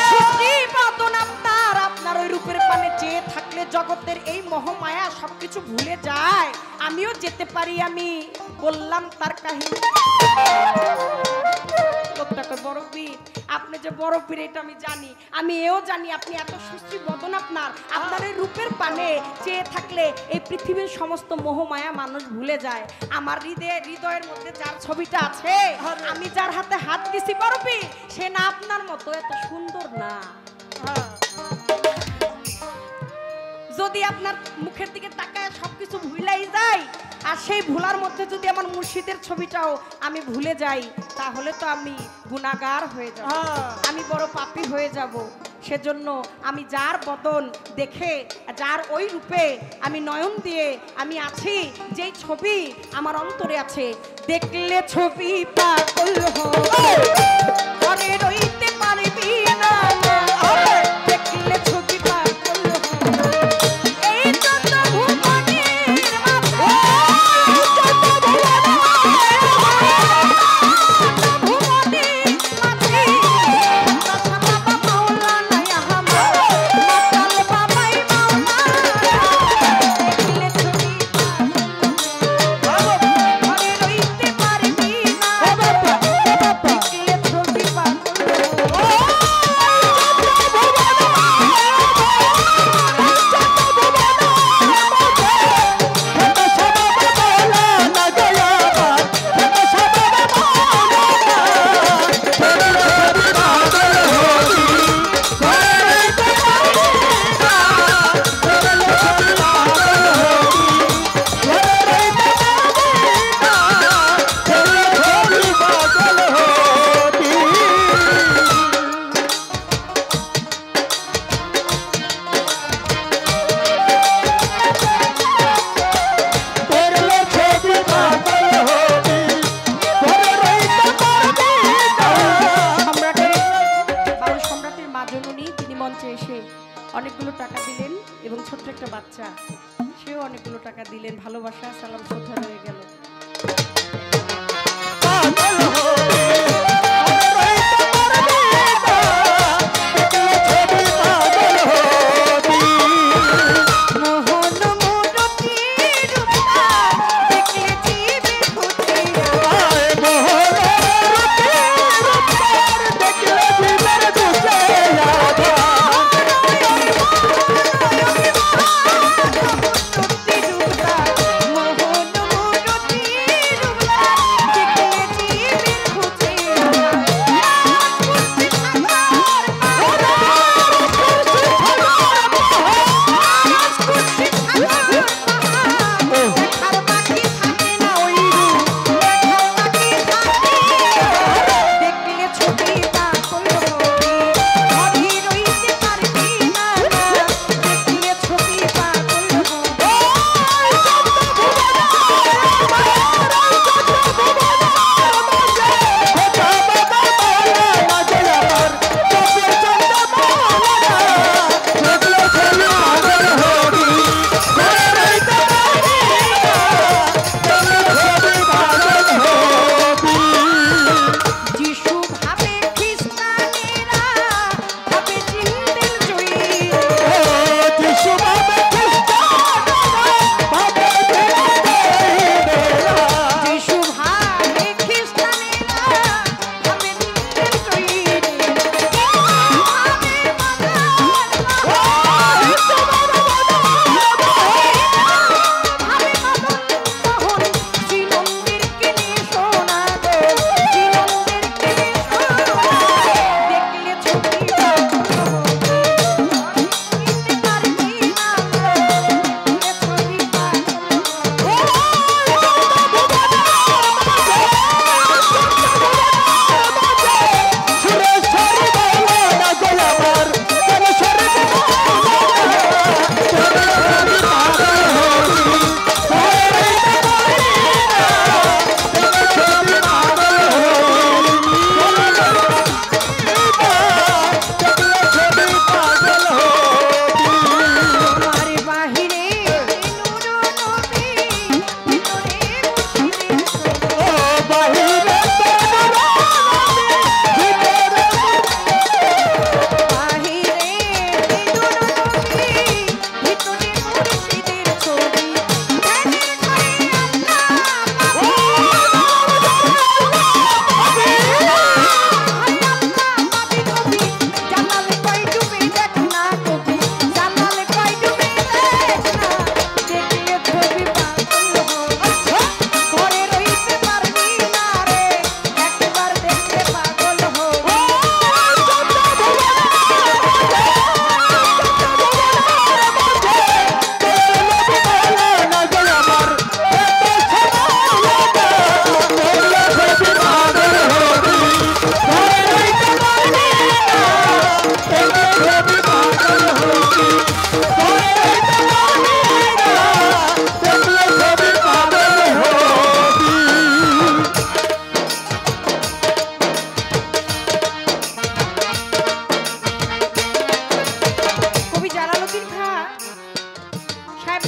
সৃষ্টি বাদন আপনার, আপনার ওই রূপের পানে চেয়ে থাকলে জগতের এই মোহমায়া সবকিছু ভুলে যায়। আমিও যেতে পারি, আমি বললাম তার কাহিনী। লোকটাকে বড় পীর, আপনি যে বড় পীর এটা আমি জানি, আমি এও জানি আপনি এত সুশ্রী বদন, আপনার আপনার এই রূপের পানে চেয়ে থাকলে এই পৃথিবীর সমস্ত মোহমায়া মানুষ ভুলে যায়। আমার হৃদয়ের মধ্যে যার ছবিটা আছে, আমি যার হাতে হাত দিছি বড় পীর, সে না আপনার মতো এত সুন্দর না। যদি আপনার মুখের দিকে তাকায় সবকিছু ভুলাই যায়, আর সেই ভুলার মধ্যে যদি আমার মুর্শিদের ছবিটাও আমি ভুলে যাই, তাহলে তো আমি গুনাহগার হয়ে যাব, আমি বড় পাপী হয়ে যাব। সেজন্য আমি যার বদন দেখে, যার ওই রূপে আমি নয়ন দিয়ে আমি আছি, যেই ছবি আমার অন্তরে আছে, দেখলে ছবি পাগল হয়ে রইতে পারবি না, দেখলে ছবি পাগল এই যত ভুবনের মাঝে, অনেকগুলো টাকা দিলেন এবং ছোট্ট একটা বাচ্চা সেও অনেকগুলো টাকা দিলেন, ভালোবাসা সালাম শ্রদ্ধা রয়ে গেল। মোহন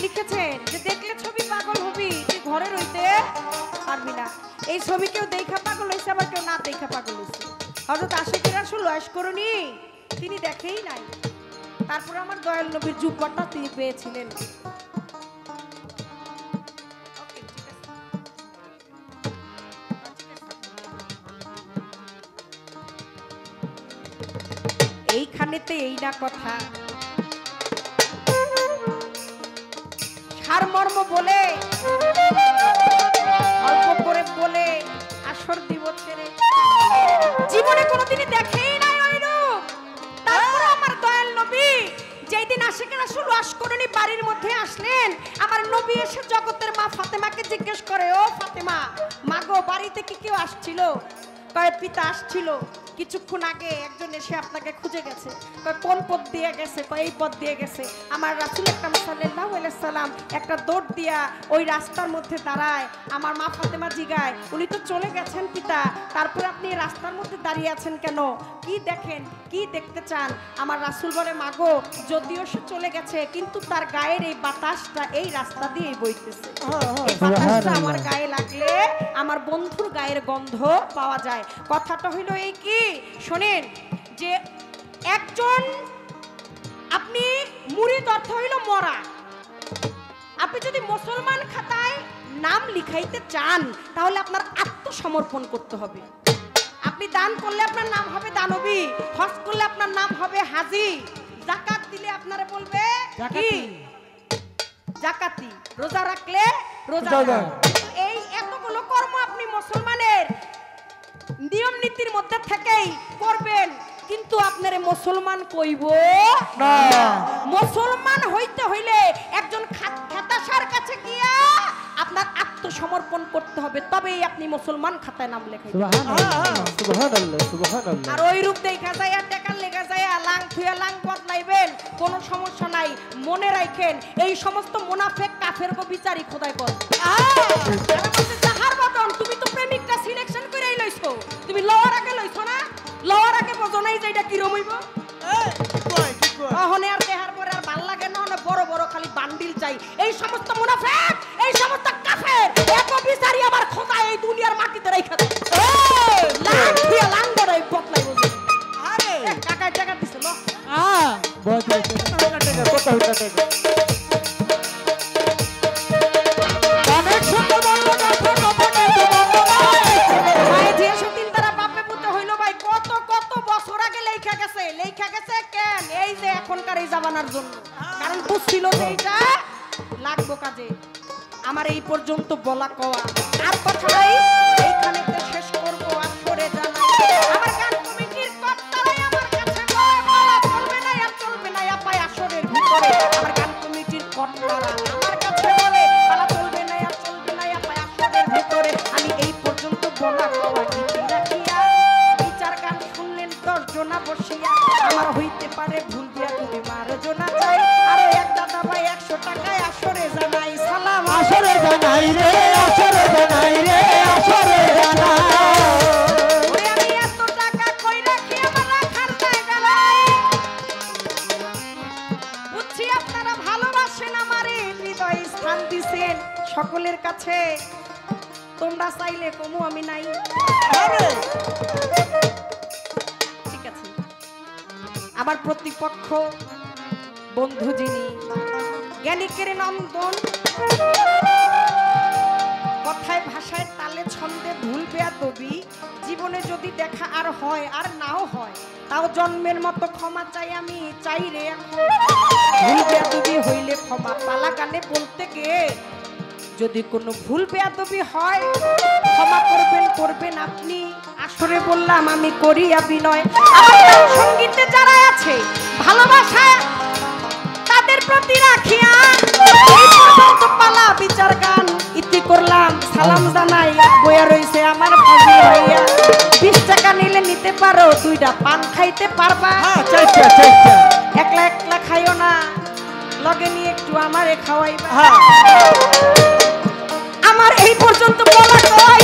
লিখেছেন যে দেখলে ছবি পাগল হবি, তুই ঘরে রইতে পারবি না। এই ছবি কেউ দেখা পাগল হয়েছে, আবার কেউ না দেখা পাগল হয়েছে। হযরত আশিকুর রাসূল লয়েশ করুনি, তিনি দেখেই নাই। তারপর আমার দয়াল নবীর জুব্বাটা তিনি পেয়েছিলেন। এইখানেতে এই না কথা, সারমর্ম বলে অল্প করে বলে আসর দিব ছেড়ে, জীবনে কোনোদিনই দেখেই নাই ওই রূপ। তারপর আমার দয়াল নবী যেই দিন আশিকুর রাসূল লস্করণী বাড়ির মধ্যে আসলেন, আমার নবী এসে জগতের মা ফাতেমাকে জিজ্ঞেস করে, ও ফাতেমা, মাগো বাড়িতে কি কেউ আসছিল? কয় পিতা আসছিল, কিছুক্ষণ আগে একজন এসে আপনাকে খুঁজে গেছে। কয় কোন পথ দিয়ে গেছে? কয় এই পথ দিয়ে গেছে। আমার রাসূল আকরাম সাল্লাল্লাহু আলাইহি সাল্লাম একটা দৌড় দিয়া ওই রাস্তার মধ্যে দাঁড়ায়। আমার মা ফাতেমা জিগায়, উনি তো চলে গেছেন পিতা, তারপর আপনি এই রাস্তার মধ্যে দাঁড়িয়ে আছেন কেন? কি দেখেন, কি দেখতে চান? আমার রাসূল বলে, মাগো যদিও সে চলে গেছে, কিন্তু তার গায়ের এই বাতাসটা এই রাস্তা দিয়েই বইতেছে। এই বাতাসটা আমার গায়ে লাগলে আমার বন্ধুর গায়ের গন্ধ পাওয়া যায়। কথাটা হইল এই কি শোনেন, যে একজন আপনি মুরিদ অর্থ হইল মরা। আপনি যদি মুসলমান খাতায় নাম লিখাইতে চান, তাহলে আপনার আত্মসমর্পণ করতে হবে। আপনি দান করলে আপনার নাম হবে দানবী, হজ করলে আপনার নাম হবে হাজি, যাকাত দিলে আপনারা বলবে কি জাকাতি, রোজা রাখলে রোজাদার। এই এতগুলো কর্ম আপনি মুসলমানের নিয়ম নীতির মধ্যে থেকেই করবেন, কিন্তু আপনারে মুসলমান কইব না। মুসলমান হইতে হইলে একজন খাতাশার কাছে গিয়া আপনার আত্মসমর্পণ করতে হবে, তবেই আপনি মুসলমান খাতায় নাম লেখাইবেন। সুবহানাল্লাহ, সুবহানাল্লাহ, সুবহানাল্লাহ। আর ওই রূপ দেখা যায় টাকা লেগে যায়, লাং থুয়া লাং বদলাইবেন, কোনো সমস্যা নাই। মনে রাখেন, এই সমস্ত মুনাফিক কাফের গো বিচারি খোদাই কর। যাহার বদন তুমি তো প্রেমিকটা সিলেকশন করেই লইছো, তুমি লওয়ার আগে লইছো না? লওয়ার আগে বোঝো নাই যে এটা কি রমইব? ওহনে আর দেহার পরে আর ভাল লাগে না, বড় বড় খালি বান্ডিল চাই। এই সমস্ত মুনাফিক, এই সমস্ত কাফের এত বিচারি আমার খোদা এই দুনিয়ার মাটিতে রাইখা দেয়। লাং থুয়া লাং বড়াই বদলাই বুঝি। আরে টাকা টাকা দিছে লো। বহুত টাকা টাকা কত হইতা টাকা। অনেক সুন্দর বললো না, ছোট বনে ভাই যে সেদিন তারা বাপে পুতে হইলো ভাই, কত কত বছর আগে লেখা গেছে। লেখা গেছে কেন? এই যে এখনকার এই জামানার জন্য। কারণ বুঝছিল যে এইটা লাগবো কাজে। আমার এই পর্যন্ত বলা কওয়া, আর কথা নাই, এইখানেতে শেষ করব। আসরে জানাই আমার গান কমিটির কর্তারাই আমার কাছে বলে, বলা চলবে না, আর চলবে না আপা। আসরের ভিতরে আমার গান কমিটির কর্তারা আমার কাছে বলে, বলা চলবে না, আর চলবে না আপা। আসরের ভিতরে আমি এই পর্যন্ত বলা কওয়া গীতি রাখিয়া বিচার গান শুনলেন 10 জনা বসিয়া। আমার হইতে পারে ভুল দিয়া তুমি মারো জনা চাই। আর এক দাদা ভাই 100 টাকায় আসরে জানাই সালাম। আসরে জানাই রে, আসরে জানাই রে, আসরে জানাই। ওরে আমি এত টাকা কই রাখি আমার রাখার জায়গা নাই। বুঝছি আপনারা ভালোবাসেন আমারে, হৃদয়ে স্থান দিছেন সকলের কাছে। তোমরা চাইলে কমু আমি নাই। ঠিক আছে, আমার প্রতিপক্ষ বন্ধু যিনি জ্ঞানীকের নন্দন, কথায় ভাষায় তালে ছন্দে ভুল বেয়াদবি, জীবনে যদি দেখা আর হয় আর নাও হয়, তাও জন্মের মতো ক্ষমা চাই আমি, চাই রে এখন। ভুল বেয়াদবি হইলে ক্ষমা, পালা গানে বলতে গিয়ে যদি কোনো ভুল বেয়াদবি হয় ক্ষমা করবেন, করবেন আপনি। আসরে বললাম আমি করিয়া বিনয়। আমার গান সঙ্গীতে যারা আছে ভালোবাসা তাদের প্রতি রাখিয়া এই পর্যন্ত পালা বিচার গান ইতি করলাম। সালাম জানাই বইয়া রইছে আমার ফাজি ভাইয়া। 20 টাকা নিলে নিতে পারো, 2টা পান খাইতে পারবা। চাইটা চাইটা একলা একলা খাইও না, লগে নিয়ে একটু আমারে খাওয়াইবা। আমার এই পর্যন্ত বলা কয়